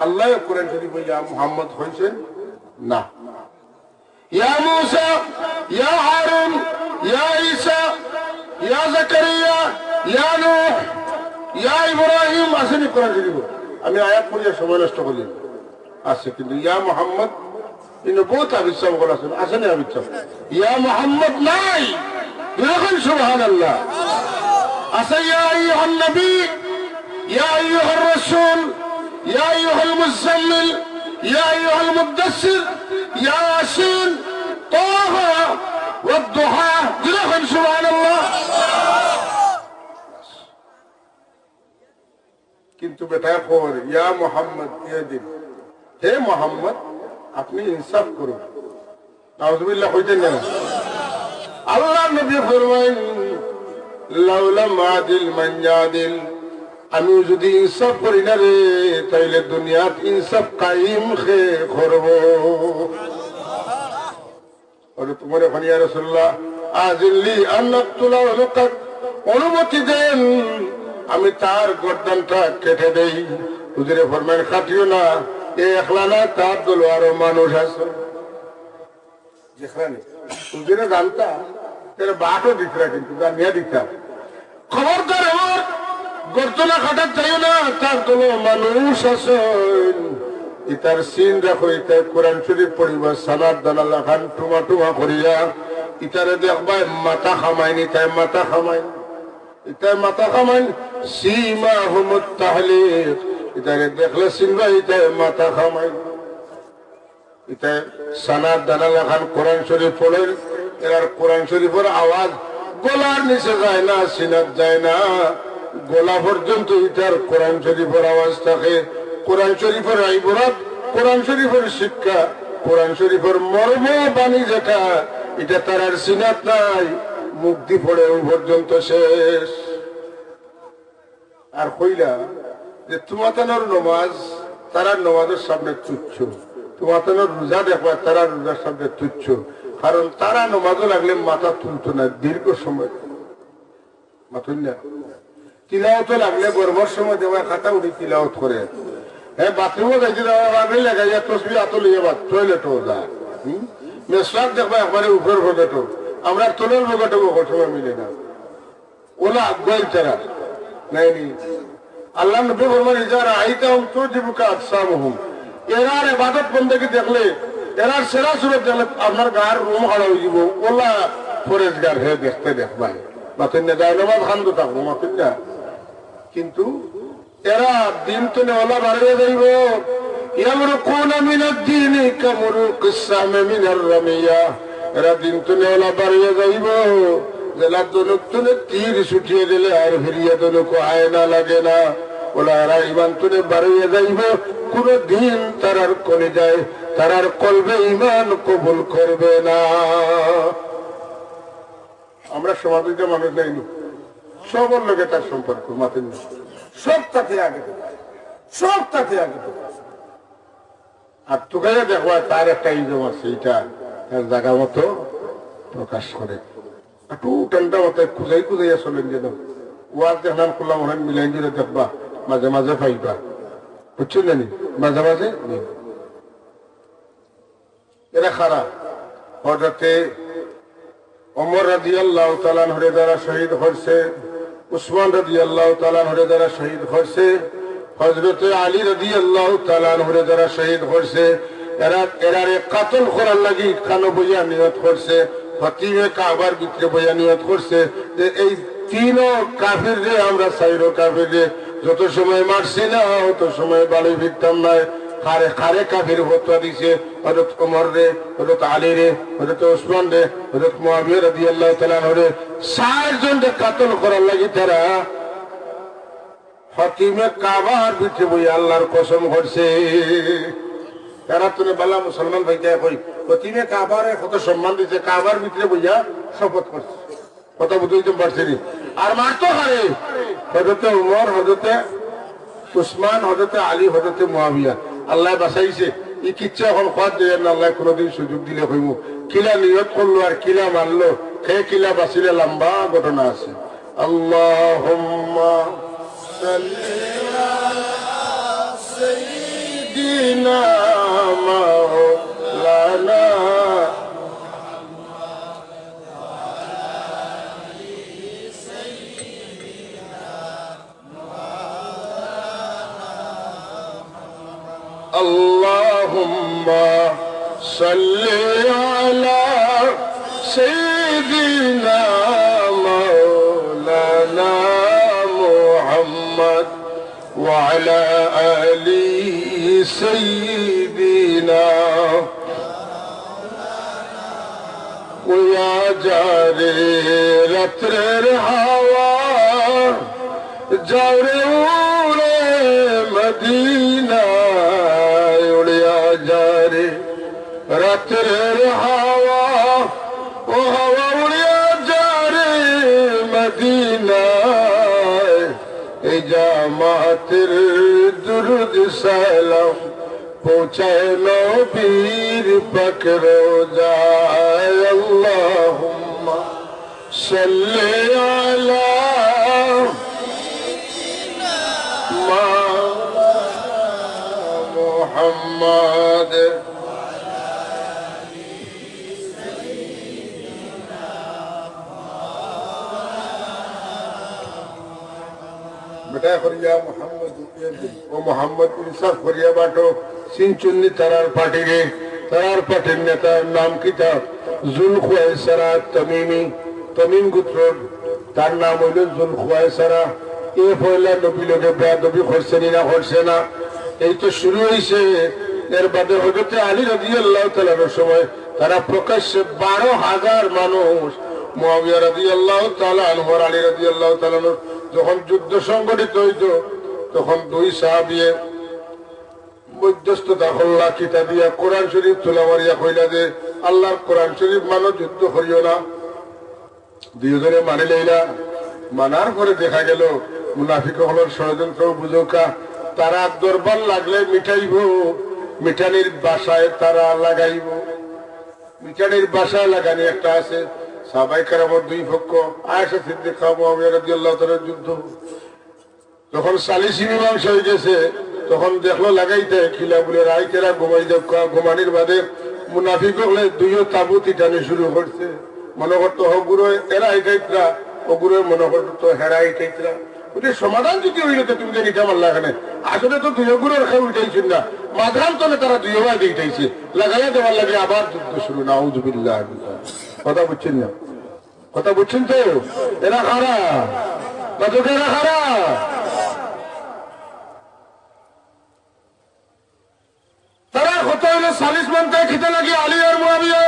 আল্লাহ কোরআন শরীফে ইয়া মুহাম্মদ হইছেন না ইয়া মূসা ইয়া হারুন ইয়া ঈসা ইয়া জাকারিয়া ইয়া নূহ ইয়া ইব্রাহিম আসেনি কোরআন শরীফে আমি আয়াত পড়িয়া সময় নষ্ট করি আছে কিন্তু ইয়া মুহাম্মদ ইন বহুত আবিষ্কার করেছেন আসেনি আবিষ্কার ইয়া মুহাম্মদ নাই দেখুন সুবহানাল্লাহ আছে ইয়া আইয়ুহান নবী ইয়া আইয়ুহার রাসূল ইয়া আইয়ুহাল মুজাম্মিল ইয়া আইয়ুহাল মুদাসসির ইয়াসিন তাহা ওয়াদ-দুহা দেখুন সুবহানাল্লাহ কিন্তু বেটা খবর ইয়া মুহাম্মদ ইয়া দিন হে মুহাম্মদ আপনি ইনসাফ করুন নাউযুবিল্লাহ কইতেন না আল্লাহ নবী ফরমায়েন লাউলা মাদিল মানজাদিল আমি যদি ইনসাফ করি না রে তাইলে দুনিয়াত ইনসাফ কায়েম খে করব আর তোমার ওখানে ইয়া রাসূলুল্লাহ আজিল্লি আনাতুলা ওয়ালাকাত অনুমতি দেন আমি তার গর্দানটা কেটে দেই হুজুরে ফরমায়েন কাটিও না এ একলা না তার দল আরো মানুষ আছে যেখানে হুজুরে জানতা তার বাটও দিতরা কিন্তু জানিয়া দিতা খবরদার আমার গর্দনা কাটার চাইও না তার দল মানুষ আছে ইতার সিন রাখো ইতার কোরআন শরীফ পড়িবা সালাত দানা লাখান টুমা টুমা করিয়া ইতারে দেখবা মাথা খামাইনি তাই মাথা খামাইনি ইতার মাথা খামাইন সীমা হুমুত তাহলিক ইতারে দেখলে সিনবা ইতার মাথা খামাইন ইতার সালাত দানা লাখান কোরআন শরীফ পড়েন এর কোরআন শরীফের আওয়াজ গলার নিচে যায় না সিনাত যায় না গলা পর্যন্ত ইতার কোরআন শরীফের আওয়াজ থাকে কোরআন শরীফের ইবাদত কোরআন শরীফের শিক্ষা কোরআন শরীফের মর্ম বাণী যেটা এটা তার সিনাত নাই মুক্তি পড়ে ওই পর্যন্ত শেষ আর কইলা যে তোমাতানোর নমাজ তারা নমাজের সামনে তুচ্ছ তোমাতানোর রোজা দেখবা তারা রোজার সামনে তুচ্ছ কারণ তারা নমাজও লাগলে মাথা তুলতো না দীর্ঘ সময় মাথুন না তিলাওয়াত লাগলে গর্ভর সময় দেওয়া খাতা উঠে তিলাওয়াত করে হ্যাঁ বাথরুমও যাইতে দেওয়া লাগাই তসবি আতো লিয়ে বা টয়লেটও যা মেসওয়াক দেখবা একবারে উপরের ভোগাটো আমরা তোলের ভোগাটো সময় মিলে না ওলা গোয়েল তারা নাইনি আল্লাহ নবী ফরমান যারা আইতাম তো জীবিকা আসামহুম এরার ইবাদত বন্দেগী দেখলে এরার সেরা সুরত দেখলে আপনার গার রুম হারা হয়ে যাব ওলা ফরেজগার হে দেখতে দেখবা মাতুন না যায় নামাজ খান্দো থাকবো মাতুন না কিন্তু এরা দিন তো নেওয়ালা বাড়িয়ে যাইব ইয়ামরুকুনা মিনাদ দীনি কামরুকিস সামি মিনার রামিয়া এরা দিন তো নেওয়ালা বাড়িয়ে যাইব জেলা দলক তুলে তীর ছুটিয়ে দিলে আর ফিরিয়ে দলক আয়না লাগে না ওলা এরা ইমান তুলে বাড়িয়ে যাইব কোন দিন তারার কলে যায় তারার কলবে ইমান কবুল করবে না আমরা সমাজের মানুষ নাইনি সবর লোকে তার সম্পর্ক মাতেন না সব তাতে আগে সব তাতে আগে আর তোকে দেখবা তার একটা ইজম আছে এটা তার জায়গা মতো প্রকাশ করে একটু টেনটা মতো খুঁজাই খুঁজাইয়া চলেন যেন ওয়াজ দেখলাম করলাম অনেক মিলাই দিলে দেখবা মাঝে মাঝে পাইবা বুঝছেন জানি মাঝে মাঝে এরা খারাপ হঠাৎ ওমর রাদিয়াল্লাহু তাআলা আনহু দ্বারা শহীদ হয়েছে উসমান রাদিয়াল্লাহু তাআলা আনহু দ্বারা শহীদ হয়েছে হযরত আলী রাদিয়াল্লাহু তাআলা আনহু দ্বারা শহীদ হয়েছে এরা এরারে কাতল করার লাগি খানো বুঝিয়া নিয়ত করছে ফতিমে কাবার ভিতরে বইয়া নিয়ত করছে যে এই তিনও কাফির রে আমরা চাইরো কাফির রে যত সময় মারছি না অত সময় বাড়ি ফিরতাম না। খারে খারে কাফির ফতোয়া দিছে হযরত ওমর রে, হযরত আলী রে, হযরত ওসমান রে, হযরত মুআবিয়া রাদিয়াল্লাহু তাআলা রে ৬০ জনকে কাতল করার লাগি তারা ফতিমে কাবার ভিতরে বই আল্লাহর কসম করছে। তারা তুমি বালা মুসলমান ভাইকে কই ফতিমে কাবারে কত সম্মান দিছে, কাবার ভিতরে বইয়া শপথ করছে। কথা বুঝতে পারছি। আর মারতো হারে হযরতে ওমর, হযরতে উসমান, হযরতে আলী, হযরতে মুআবিয়া। আল্লাহ বাঁচাইছে। এই কিচ্ছা এখন খাদ দেয় না, আল্লাহ কোনোদিন সুযোগ দিলে হইব। কিলা নিয়ত করলো আর কিলা মানলো, সে কিলা বাঁচিলে লম্বা ঘটনা আছে। আল্লাহুম্মা সাল্লি আলা সাইয়্যিদিনা মাওলানা Allahumma salli ala sayyidina maulana Muhammad wa ala ali sayyidina ya jare ratrer hawa jare ure Madina রাতের হাওয়া ও হাওয়া উড়িয়া যারে মদিনায় এই জামাতের দুরুদ সালাম পৌঁছায় নবীর পাক রোজায়। আল্লাহুম্মা সাল্লি আলা মুহাম্মাদ তারার পার্টির নেতার নাম কিতা জুলখুয়াইসারা তমিমি, তমিম গোত্র। তার নাম হইল জুলখুয়াইসারা। এ পয়লা নবী লোকে বেয়াদবি করছে না করছে না, এই তো শুরু হয়েছে। এর বাদে হযরতে আলী রাদিয়াল্লাহু তাআলার সময় তারা প্রকাশ্যে 12,000 মানুষ মুআবিয়া রাদিয়াল্লাহু তাআলা আনহু, আলী রাদিয়াল্লাহু তাআলা যখন যুদ্ধ সংগঠিত হইত তখন দুই সাহাবী মধ্যস্থতা হল্লা কিতা দিয়া কোরআন শরীফ তোলা মারিয়া কইলা যে আল্লাহর কোরআন শরীফ মানো, যুদ্ধ করিও না। দুইজনে মানে লইলা। মানার পরে দেখা গেল মুনাফিক হলের ষড়যন্ত্র বুঝোকা। তারা দরবার লাগলে মিটাইব, মিটানির বাসায় তারা লাগাইব। মিটানির বাসায় লাগানি একটা আছে। সাহাবায়ে কেরামের দুই পক্ষ, আয়েশা সিদ্দিকা, মুআবিয়া রাদিয়াল্লাহু তাআলার যুদ্ধ। যখন সালিসি মীমাংসা হয়ে গেছে তখন দেখলো লাগাইতে খিলা বলে রাইতেরা ঘুমাই ঘুমানির বাদে মুনাফিক হলে দুইও তাবুত ইটানি শুরু করছে। মনে করতো হগুরো এরা ইটাইতরা, হগুরো মনে করতো হেরা ইটাইতরা। ওদের সমাধান যদি হইল তো তুমি নিটা মারলা এখানে। আসলে তো দুই হগুরোর খেয়ে উঠাইছেন না, মাঝখান তলে তারা দুই বাদে উঠাইছে, লাগাইয়া দেওয়ার লাগে আবার যুদ্ধ শুরু। নাউযুবিল্লাহ। কথা বুঝছেন না? কথা বুঝছেন তো? এরা খারা কতটা এরা খারা। তারা কত হইলে 40 মানতে খেতে লাগে আলী আর মুআবিয়া।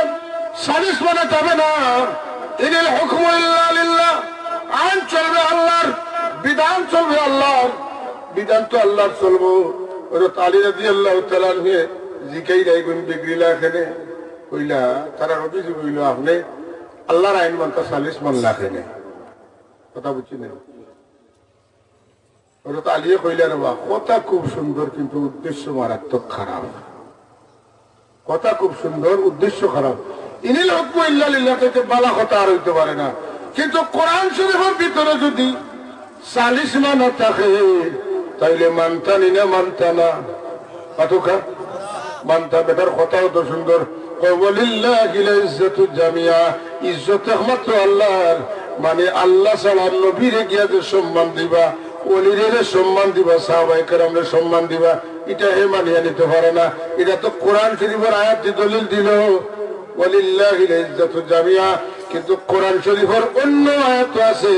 40 মানে যাবে না। ইনিল হুকমু ইল্লা লিল্লাহ। আইন চলবে আল্লাহর, বিধান চলবে আল্লাহর। বিধান তো আল্লাহর চলবো। আলী রাদিয়াল্লাহু তাআলা জিকাই রাইগুন বিগড়িলা এখানে কইলা তারা অভিযোগ হইল আপনি আল্লাহর আইন মানতে 40 মান লাখেনে। কথা বুঝছেন? আলিয়ে কইলা রে বা কথা খুব সুন্দর কিন্তু উদ্দেশ্য মারাত্মক খারাপ। কথা খুব সুন্দর, উদ্দেশ্য খারাপ। ইনিল হুকমু ইল্লা লিল্লাহ থেকে বালা কথা আর হইতে পারে না। কিন্তু কোরআন শরীফের ভিতরে যদি 40 মান থাকে তাইলে মানতানি না মানতানা পাতুকা মানতা। বেটার কথাও তো সুন্দর। ওয়ালিল্লাহিল ইজ্জাতু জামিআ। ইজ্জত একমাত্র আল্লাহর। মানে আল্লাহ ছাড়া নবীরে গিয়া যে সম্মান দিবা, ওলিরে সম্মান দিবা, সাহাবায়ে কেরামরে সম্মান দিবা, এটা হে মানিয়ে নিতে পারে না। এটা তো কোরআন শরীফের আয়াত দলিল দিল ওয়ালিল্লাহিল ইজ্জাতু জামিআ, কিন্তু কোরআন শরীফের অন্য আয়াত আছে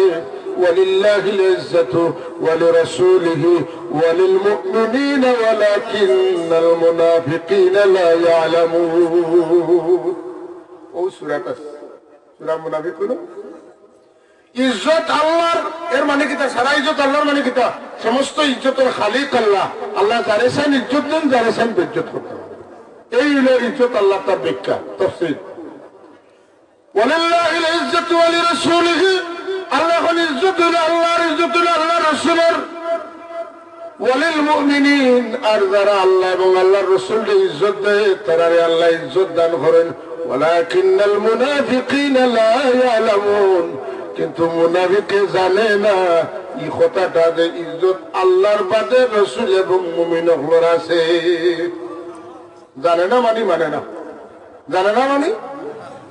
ওয়ালিল্লাহিল ইজ্জাতু ওয়া লিরাসূলিহি ওয়া লিল মুমিনিনা ওয়ালাকিন্নাল মুনাফিকিনা লা ইয়ালামুন। ও সূরাটা সূরা মুনাফিকুন। ইজ্জত আল্লাহর, এর মানে কিতা? সারা ইজ্জত আল্লাহর মানে কিতা? সমস্ত ইজ্জতের খালিক আল্লাহ। আল্লাহ যারে চান ইজ্জত দেন, যারে চান বেজ্জত করতে পারেন। এই হলো ইজ্জত আল্লাহ, তার ব্যাখ্যা তাফসীর। ওয়ালিল্লাহিল ইজ্জাতু ওয়া লিরাসূলিহি, আল্লাহর ইজ্জত হলো আল্লাহর, ইজ্জত হলো আল্লাহর রাসূলের। ওয়া লিল মুমিনিন, আর যারা আল্লাহ এবং আল্লাহর রাসূলকে ইজ্জত দেয় তারারে আল্লাহ ইজ্জত দান করেন। ওয়ালাকিন্নাল মুনাফিকিনা লা ইয়ালামুন, কিন্তু মুনাফিকে জানে না এই কথাটা যে ইজ্জত আল্লাহর বাদে রাসূল এবং মুমিনের আছে। জানে না মানে মানে না, জানে না মানে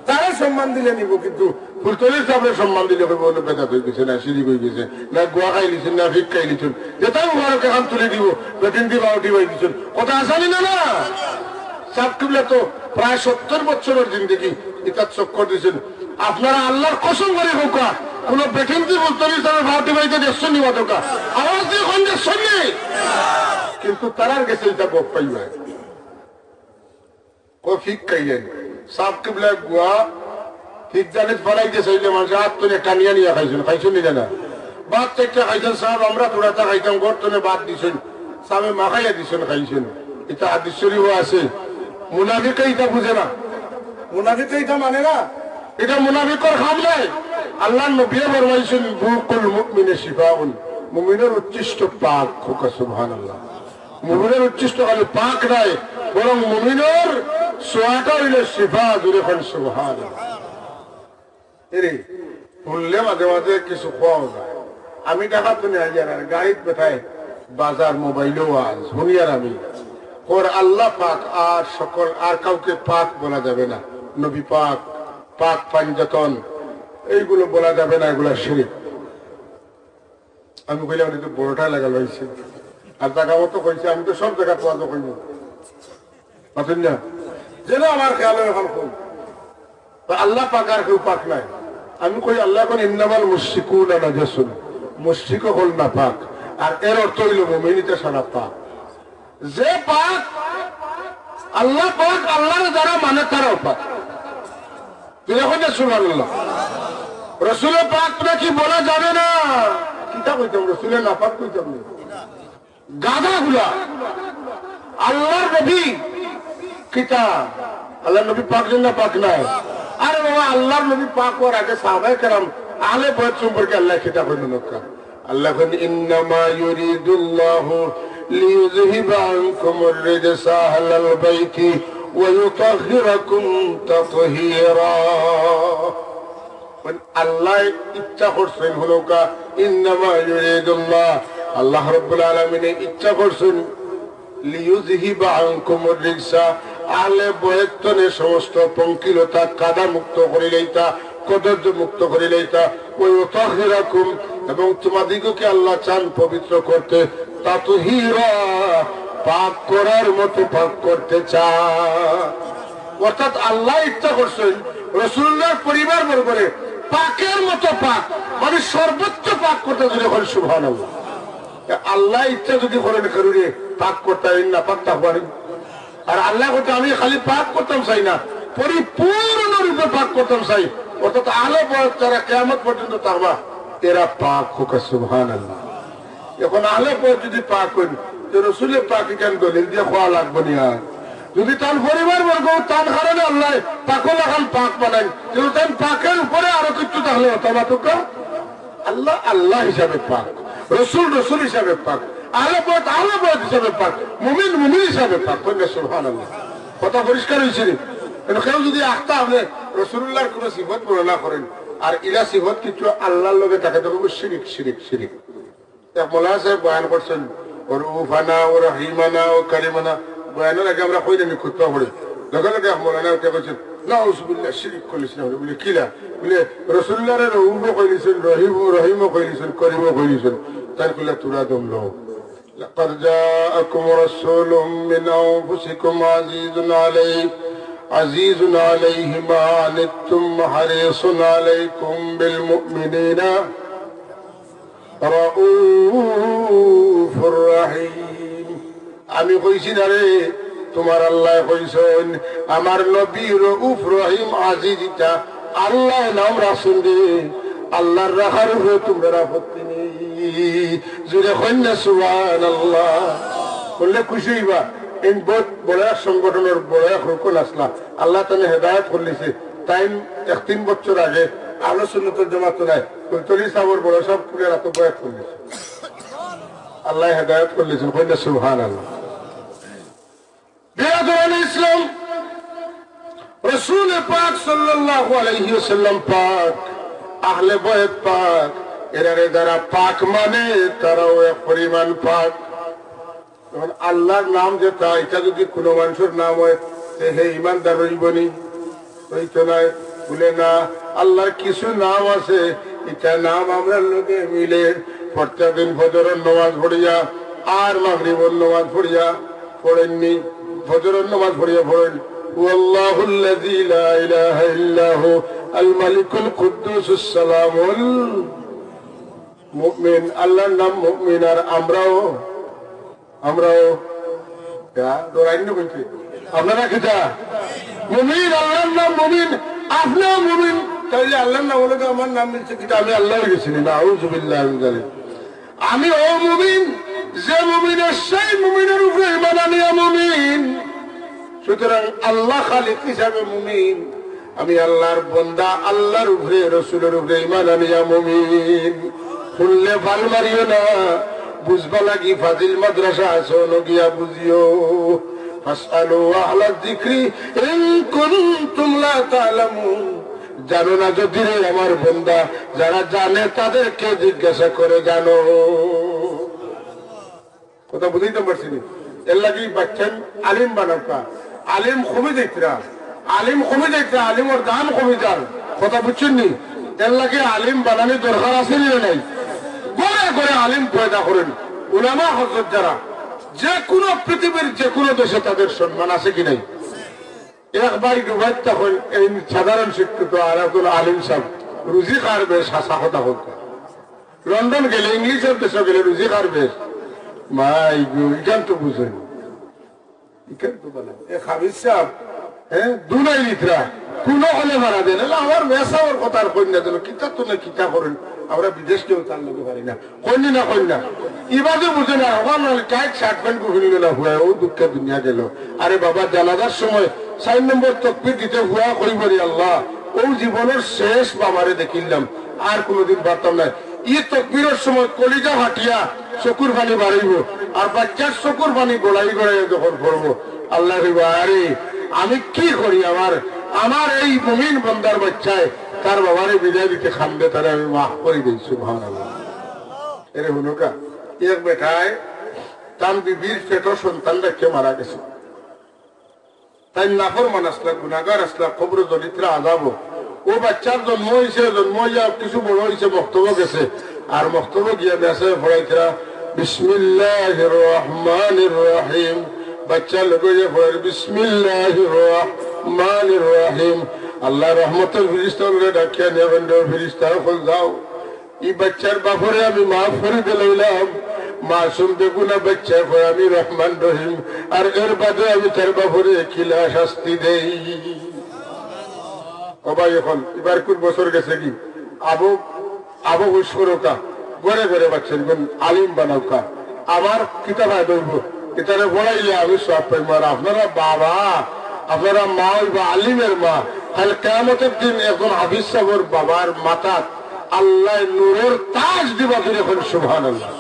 তারা সম্মান দিলে নিব, কিন্তু ফুলতলির সামনে সম্মান দিলে বেদাত হয়ে গেছে, না সিঁড়ি হয়ে গেছে, না গোয়া খাই লিছেন, না ভিক খাই লিছেন, যেটাই মুবারক এখন তুলে দিব বেটিন দি বাউটি বাই দিচ্ছেন। কথা আসানি না না সাব কিবলা তো প্রায় 70 বছরের জিন্দগি এটা চক্কর দিয়েছেন। আপনারা আল্লাহর কসম করে হোক কোন বেটিন দি ফুলতলির সামনে বাউটি বাইতে দেখছেন নি মাদকা আওয়াজ দিয়ে কোন দেখছেন নি, কিন্তু তারার গেছে এটা গোপ পাইবা ফিক খাইলেন সাব কিবলা গোয়া ঠিক জানে ফলাইতে চাইলে মানুষ আত্মনে টানিয়া নিয়ে খাইছেন, খাইছেন নি না? বাদ চারটা খাইছেন সাহেব, আমরা তোরাটা খাইতাম গর্তনে বাদ দিছেন, সাহেব মাখাইয়া দিছেন, খাইছেন। এটা হাদিস শরীফও আছে। মুনাফিকে এটা বুঝে না, মুনাফিকে এটা মানে না, এটা মুনাফিকর খাম নাই। আল্লাহ নবী ফরমাইছেন বুকুল মুমিনে শিফাউন, মুমিনের উচ্ছিষ্ট পাক হোক। সুবহানাল্লাহ। মুমিনের উচ্ছিষ্ট খালি পাক নাই, বরং মুমিনের সোয়াটা হইলে শিফা। জুড়ে খান সুবহানাল্লাহ। এরে বললে মাঝে মাঝে কিছু পাওয়া যায়। আমি টাকা তো নেই আর গাড়িতে বেঠায় বাজার মোবাইলেও আজ শুনিয়ার আমি ওর আল্লাহ পাক আর সকল আর কাউকে পাক বলা যাবে না। নবী পাক, পাক পাঞ্জাতন এইগুলো বলা যাবে না, এগুলা শিরক। আমি কইলাম তো বড়টা লাগাল হয়েছে আর জায়গা মতো কইছে, আমি তো সব জায়গা পাওয়া কইব পাতেন না, যেন আমার খেয়াল এখন কই আল্লাহ পাক আর কেউ পাক নাই। আমি কই আল্লাহ এখন ইন্নামাল মুশরিকুনা নাজাসুন, মুশরিক হল না পাক, আর এর অর্থ হইল মুমিনিতে সারা পাক। যে পাক আল্লাহ পাক, আল্লাহর যারা মানে তারাও পাক। তুই এখন সুবহানাল্লাহ। রাসূলের পাক নাকি বলা যাবে না, কিতা কইতাম রাসূলের না পাক কইতাম না, গাধাগুলা। আল্লাহর নবী কিতা আল্লাহ নবী পাক না পাক নাই? আরে বাবা আল্লাহর নবী পাক হওয়ার আগে সাহাবায়ে কেরাম আহলে বাইত সম্পর্কে আল্লাহ কিতাব কইলেন না। আল্লাহ কইলেন ইন্নামা ইউরিদুল্লাহু লিইউযহিবা আনকুমুর রিজসা আহলাল বাইতি ওয়া ইউতাহহিরাকুম তাতহীরা। আল্লাহ ইচ্ছা করছেন হলো কা ইন্নামা ইউরিদুল্লাহ, আল্লাহ রাব্বুল আলামিন ইচ্ছা করছেন লিইউযহিবা আনকুমুর রিজসা, আহলে বয়তনে সমস্ত পঙ্কিলতা কাদা মুক্ত করে লইতা, কদর্য মুক্ত করে লইতা, ওই তাহিরাকুম, এবং তোমাদিগকে আল্লাহ চান পবিত্র করতে, তাতহীরা পাক করার মতো পাক করতে চান। অর্থাৎ আল্লাহ ইচ্ছা করছেন রাসূলুল্লাহর পরিবার বর্গরে পাকের মতো পাক, মানে সর্বোচ্চ পাক করতে যখন সুবহানাল্লাহ। আল্লাহ ইচ্ছা যদি করেন কারুরে পাক করতে না পাক থাকবেন, আর আল্লাহ করতে আমি খালি পাক করতাম চাই না, পরিপূর্ণ রূপে পাক করতাম চাই। অর্থাৎ আলো বয়স যারা কিয়ামত পর্যন্ত থাকবা এরা পাক হোক। সুবহানাল্লাহ। এখন আলো বয়স যদি পাক হইন, রাসূলের পাক কেন দলিল দিয়ে খাওয়া লাগবে না? যদি তার পরিবার বর্গ তার কারণে আল্লাহ পাকল এখন পাক বানাই, কিন্তু তার পাকের উপরে আরো কিছু তাহলে অথবা আল্লাহ আল্লাহ হিসাবে পাক, রসুল রসুল হিসাবে পাক, আহলে বাইত হিসাবে পাক, মুমিন মুমিন হিসাবে পাক। সুবহানাল্লাহ। কথা পরিষ্কার হয়েছে। কেউ যদি আখতা আপনি রাসূলুল্লাহর কোন সিফত বর্ণনা করেন আর ইলা সিফত কিছু আল্লাহর লগে তাকে তো শিরিক শিরিক শিরিক। এক মোল্লা সাহেব বয়ান করছেন রউফানা ও রহিমানা ও কারিমানা, বয়ানের আগে আমরা কই জানি খুতবা পড়ি, লগে লগে মৌলানা উঠে বলছেন নাউযুবিল্লাহ শিরিক করেছেন। বলে কিলা? বলে রাসূলুল্লাহর রউফও কইছেন, রহিমও কইছেন, করিমও কইছেন। তাই কইলা তুরা দম লো لقد جاءكم رسول من أنفسكم عزيز عليه আজিজুন আলাইহি মা আনিতুম হারিসুন আলাইকুম বিল মুমিনিনা রাউফুর রহিম। আমি কইছি না রে, তোমার আল্লাহ কইছেন আমার নবী রউফ রহিম আজিজ। এটা আল্লাহ নাম রাসূল দে, আল্লাহর রাখার উপরে তোমরা আপত্তি নেই। জুড়ে কন্যা সুবহানাল্লাহ বললে খুশি হইবা। এই বহুত বড় এক সংগঠনের বড় এক রুকন আসলা, আল্লাহ তানে হেদায়ত করলিছে। তাই 1-3 বছর আগে আলোচনা জমাত নাই কুলতলি সাবর বড় সব পুরের এত বয়াত করলিছে, আল্লাহ হেদায়ত করলিছেন। কন্যা সুবহানাল্লাহ। বিরাদরান ইসলাম রাসূল পাক সাল্লাল্লাহু আলাইহি ওয়াসাল্লাম পাক, আহলে বাইত পাক, এরারে যারা পাক মানে তারাও এক পরিমাণ পাক। এখন আল্লাহর নাম যেটা, এটা যদি কোনো মানুষের নাম হয় হে ইমানদার রইবনি, হইতো না। বলে না, আল্লাহর কিছু নাম আছে, এটা নাম আমরা লোকে মিলে প্রত্যেকদিন ফজরের নামাজ পড়িয়া আর মাগরিবের নামাজ পড়িয়া পড়েননি। ফজরের নামাজ পড়িয়া পড়েন আল্লাহুল্লাযী লা ইলাহা ইল্লা হু আল মালিকুল কুদ্দুসুস সালামুল মুমিন। আল্লাহর নাম মুমিন। আর আমরাও আপনারা কিতা মুমিন, আল্লাহর নাম মুমিন, আপনিও মুমিন। তাহলে আল্লাহর নাম হলো আমার নাম মিলছে কিতা, আমি আল্লাহর গেছি না। আউযু বিল্লাহি মিন যালিক। আমি ও মুমিন, যে মুমিনের সেই মুমিনের উপরে ঈমান আনিয়া মুমিন। সুতরাং আল্লাহ খালিক হিসাবে মুমিন, আমি আল্লাহর বান্দা, আল্লাহর উপরে রাসূলের উপরে ঈমান আনিয়া মুমিন। খুললে ভাল মারিও না, বুঝবা লাগি ফাজিল মাদ্রাসা আছো নগিয়া বুঝিও। ফাসআলু আহলা যিকরি ইন কুনতুম লা তা'লামুন। জানো না যদি রে আমার বান্দা, যারা জানে তাদেরকে জিজ্ঞাসা করে জানো। কথা বুঝাইতে পারছি না। এর লাগি বাচ্চান আলিম বানাকা, আলিম কমে যাইতরা, আলিম কমে যাইতরা, আলিমর দাম কমে যান। কথা বুঝছেন নি? এর লাগে আলিম বানানি দরকার আছে না নাই? গড়ে গড়ে আলিম পয়দা করেন। উলামা হযরত যারা যে কোনো পৃথিবীর যে কোনো দেশে তাদের সম্মান আছে কি নাই? এক ভাই দুবাই তখন এই সাধারণ শিক্ষিত আর একজন আলিম সাহেব রুজি খার বেশ হাসা কথা হোক। লন্ডন গেলে, ইংলিশের দেশে গেলে রুজি খার বেশ মাই গো, ইখান তো বুঝেন, ইখান তো বলেন এ খাবিজ সাহেব, হ্যাঁ দুনাই লিতরা কোন হলে মারা দেন। আমার মেসাওয়ার কথা আর কন্যা দিল কিতা তো না কিতা করেন, আমরা বিদেশ কেউ তার লোকে পারি না। কন্যা না কন্যা ইবাদে বুঝে না, আমার কাইট শার্ট প্যান্ট কুহিল না হুয়া, ও দুঃখে দুনিয়া গেল। আরে বাবা জানাজার সময় 4 নম্বর তকবীর দিতে হুয়া কইবরি আল্লাহ, ও জীবনের শেষ বাবারে দেখিলাম, আর কোনোদিন পারতাম না। ই তকবীরের সময় কলিজা হাটিয়া চকুর পানি বাড়াইব, আর বাচ্চার চকুর পানি গোড়াই গোড়াই যখন পড়বো, আল্লাহ কইব আরে আমি কি করি, আমার এই মুমিন বান্দার বাচ্চায় তার বাবারে বিদায় দিতে খান্দে, তারা আমি মাফ করে দিই। সুবহানাল্লাহ। এরে হুনুকা এক বেটায় তার বিবির পেটো সন্তান রেখে মারা গেছে। তাই নাফরমান আসলা, গুনাহগার আসলা, কবর দরিদ্রা আযাব। ও বাচ্চার জন্ম হয়েছে, জন্ম হইয়া কিছু বড় হয়েছে, মক্তব গেছে। আর মক্তব গিয়া বেসে পড়াইতরা বিসমিল্লাহির রহমানির রহিম। বাচ্চা লোকে যে পড়ে বিসমিল্লাহির রহমানির রহিম। আল্লাহ রহমতের ফিরিস্তাকে ডাকিয়া নেবেন, ফিরিস্তা হল যাও, এই বাচ্চার বাপরে আমি মাফ করে দিলাম। মাসুম বেগুনা বাচ্চা কয় আমি রহমান রহিম, আর এর বাদে আমি তার বাপরে খিলা শাস্তি দেই। ভাই এখন এবার কোন বছর গেছে কি আবু হুসরকা গড়ে গড়ে বাচ্চার আলিম বানাওকা, আমার কিতাবায় দইব, এটারে বড়াইলে আমি সব পাইব। আর আপনারা বাবা, আপনারা মা হইবা আলিমের মা। তাহলে কিয়ামতের দিন একজন হাফিজ সাহেবের বাবার মাথা আল্লাহ নূরের তাজ দিবা দিলে এখন। সুবহানাল্লাহ।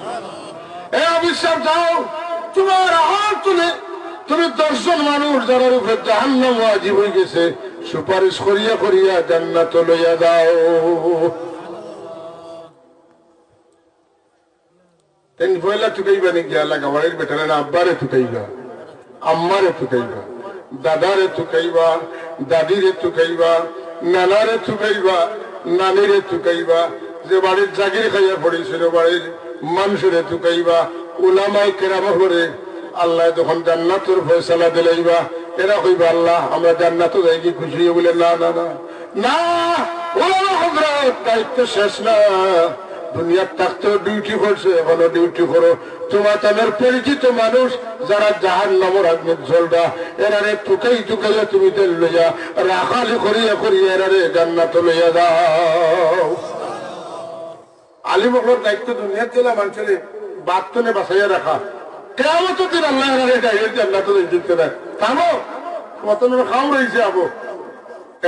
এ হাফিজ সাহেব যাও, তোমার হাত তুলে তুমি 10 জন মানুষ যারা উপরে জাহান্নাম ওয়াজিব হয়ে গেছে, সুপারিশ করিয়া করিয়া জান্নাত লইয়া দাও। তেন পয়লা তুকাইবা নি গিয়া লাগা বাড়ির বেটারে না, আব্বারে তুকাইবা, আম্মারে তুকাইবা, দাদারে তুকাইবা, দাদিরে তুকাইবা, নানারে তুকাইবা, নানিরে তুকাইবা, যে বাড়ির জাগির খাইয়া পড়েছিল বাড়ির মানুষেরে তুকাইবা, উলামায়ে কেরাম করে আল্লাহ যখন জান্নাতের ফয়সালা দিলাইবা, এরা কইবা আল্লাহ আমরা জান্নাতে যাই কি খুশি হয়ে বলে না না না না, ও হযরত দায়িত্ব শেষ না, দুনিয়ার থাকতেও ডিউটি করছে, এখনো ডিউটি করো। তোমার তাদের পরিচিত মানুষ যারা জাহান্নামের আগুনে জ্বলবা, এরারে টুকাই টুকাইয়া তুমি তেল লইয়া রাখালি করিয়া করিয়া এরারে জান্নাতে লইয়া যাও। আলিম হকর দায়িত্ব দুনিয়ার জেলা মানুষের বাতনে বাঁচাইয়া রাখা, কিয়ামতের দিন আল্লাহ এরারে ডাইরেক্ট জান্নাতে দিতে দেয়। থামো, তোমার তো খাও রয়েছে আবো,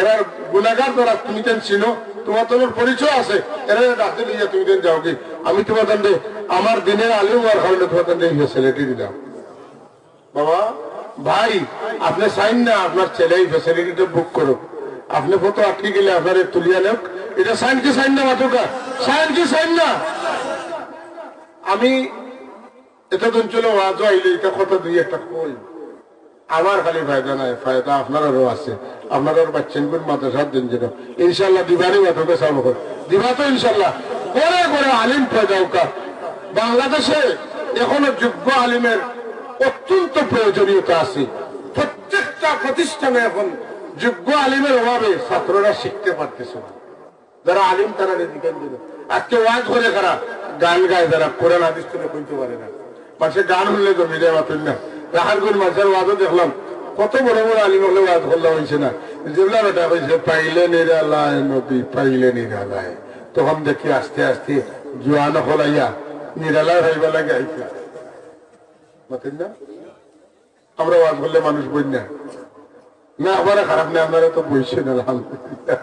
এরার গুনাহগার দ্বারা তুমি তেন চিনো, তোমার তোমার পরিচয় আছে, এরা ডাকতে লইয়া তুমি তেন যাও কি আমি তোমার তান্ডে আমার দিনের আলিম হওয়ার কারণে তোমার তান্ডে ফেসিলিটি দিলাম। বাবা ভাই আপনি চাইন না আপনার ছেলে এই ফেসিলিটিটা বুক করো, আপনি ফটো আটকে গেলে আপনার তুলিয়া নেক, এটা সাইন কি সাইন না মাতুকা, সাইন কি সাইন না। আমি এটা অঞ্চলে ওয়াজও আইলে এটা কথা দুই একটা কই, আমার খালি ফায়দা নাই, ফায়দা আপনারও আছে। আপনার বাচ্চেন কোন মাদ্রাসার দিন যেন ইনশাল্লাহ দিবানি মাথকে সাম দিবা তো ইনশাল্লাহ করে করে আলিম ফায়দা। বাংলাদেশে এখনো যোগ্য আলিমের অত্যন্ত প্রয়োজনীয়তা আছে। প্রত্যেকটা প্রতিষ্ঠানে এখন যোগ্য আলিমের অভাবে ছাত্ররা শিখতে পারতেছে না। যারা আলিম তারা দিকেন দিল আজকে ওয়াজ করে কারা গান গায়, যারা কোরআন হাদিস থেকে কইতে পারে না, মানুষের গান শুনলে তো মিডিয়া মাতুন না। রাখারগুন মানুষের ওয়াজও দেখলাম কত বড় বড় আলিম হলে ওয়াজ করলাম হয়েছে না, যেগুলা বেটা হয়েছে পাইলে নিরালায় নদী পাইলে নিরালায়, তখন দেখি আস্তে আস্তে জোয়ান হলাইয়া নিরালায় হইবা লাগে আইছে বুঝলেন না। আমরা ওয়াজ করলে মানুষ বই না না, আবার খারাপ না, আপনারা তো বইছেন আলহামদুলিল্লাহ।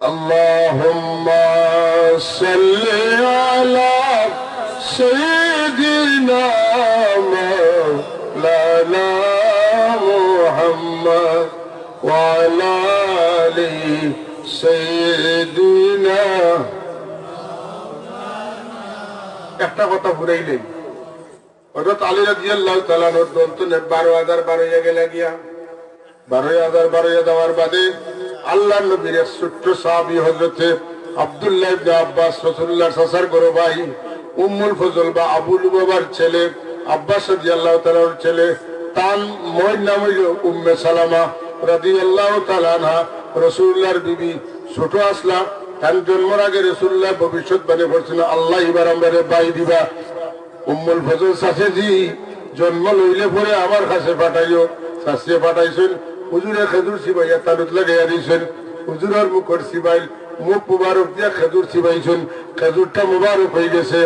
আল্লাহুম্মা সাল্লি আলা সাইয়্যিদিনা মাওলানা মুহাম্মদ ওয়া আলা আলি সাইয়্যিদিনা। একটা কথা ঘুরাইলেই হযরত আলী রাদিয়াল্লাহু তাআলা এর দন্তনে 12,000 হয়ে গেল গিয়া 12,000 দেওয়ার বাদে আল্লাহর নবীর ছোট্ট সাহাবী হযরতে আব্দুল্লাহ ইবনে আব্বাস রাসূলুল্লাহর চাচার বড় ভাই উম্মুল ফজল বা আবু লুবাবার ছেলে আব্বাস রাদিয়াল্লাহু তাআলার ছেলে, তার মায়ের নাম হইল উম্মে সালামা রাদিয়াল্লাহু তাআলা আনহা, রাসূলুল্লাহর বিবি ছোট আসলা। তার জন্মের আগে রাসূলুল্লাহ ভবিষ্যৎবাণী করছেন আল্লাহ এবার আমারে বাই দিবা। উম্মুল ফজল চাচেজি জন্ম লইলে পরে আমার কাছে পাঠাইও, চাচিয়ে পাঠাইছেন। হুজুরে খেজুর চিবাইয়া তালুত লাগাইয়া দিয়েছেন, হুজুরের মুখের চিবাইল, মুখ মুবারক দিয়া খেজুর চিবাইছেন, খেজুরটা মুবারক হয়ে গেছে।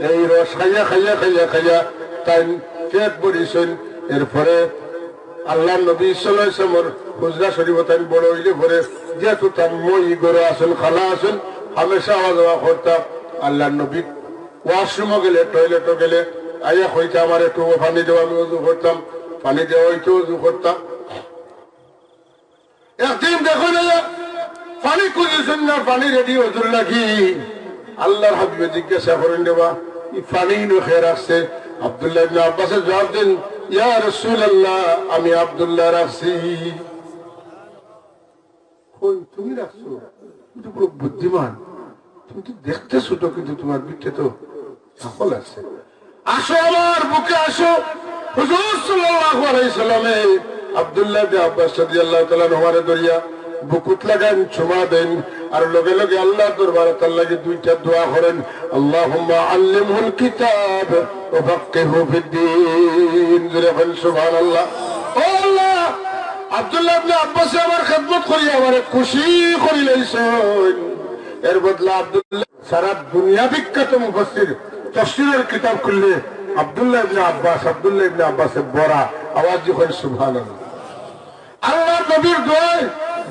এই রস খাইয়া খাইয়া খাইয়া খাইয়া তাই পেট ভরিছেন। এরপরে আল্লাহ নবী সাল্লাল্লাহু আলাইহি ওয়াসাল্লামের হুজরা শরীফ তাই বড় হইলে পরে যেহেতু তার মই গড়ে আসেন খালা আসেন হামেশা আওয়া যাওয়া করতাম। আল্লাহ নবী ওয়াশরুমও গেলে টয়লেটও গেলে আইয়া হইতে আমার একটু পানি দেওয়া, আমি উজু করতাম, পানি দেওয়া হইতে উজু করতাম। একদিন দেখো না পানি খুঁজেছেন না, পানি রেডি হজুর নাকি আল্লাহর হাবিবে জিজ্ঞাসা করেন দেবা পানি খেয়ে রাখছে। আব্দুল্লাহ ইবনে আব্বাসের জবাব দেন ইয়া রাসূলুল্লাহ আমি আব্দুল্লাহ রাখছি। তুমি রাখছো, তুমি তো পুরো বুদ্ধিমান, তুমি তো দেখতে ছোট কিন্তু তোমার পিঠে তো সকল আছে। আসো আমার বুকে আসো। হুজুর সাল্লাল্লাহু আলাইহি সাল্লামে আব্দুল্লাহ ইবনে আব্বাস রাদিয়াল্লাহু তাআলা আমারে দরিয়া বুকুত লাগান চুমা দেন আর লগে লগে আল্লাহর দরবারে তার লাগি দুইটা দোয়া করেন, আল্লাহুম্মা আল্লিমহুল কিতাব ওয়া ফাক্কিহু ফিদ্দীন। জোরে বলেন সুবহানাল্লাহ। ও আল্লাহ, আব্দুল্লাহ ইবনে আব্বাস আমার খিদমত করি আমারে খুশি করি লইছেন, এর বদলা আব্দুল্লাহ সারা দুনিয়া বিখ্যাত মুফাসসির তাফসীরের কিতাব খুললে আব্দুল্লাহ ইবনে আব্বাসের বড়া আওয়াজ যখন সুবহানাল্লাহ। আল্লাহর নবীর দোয়ায়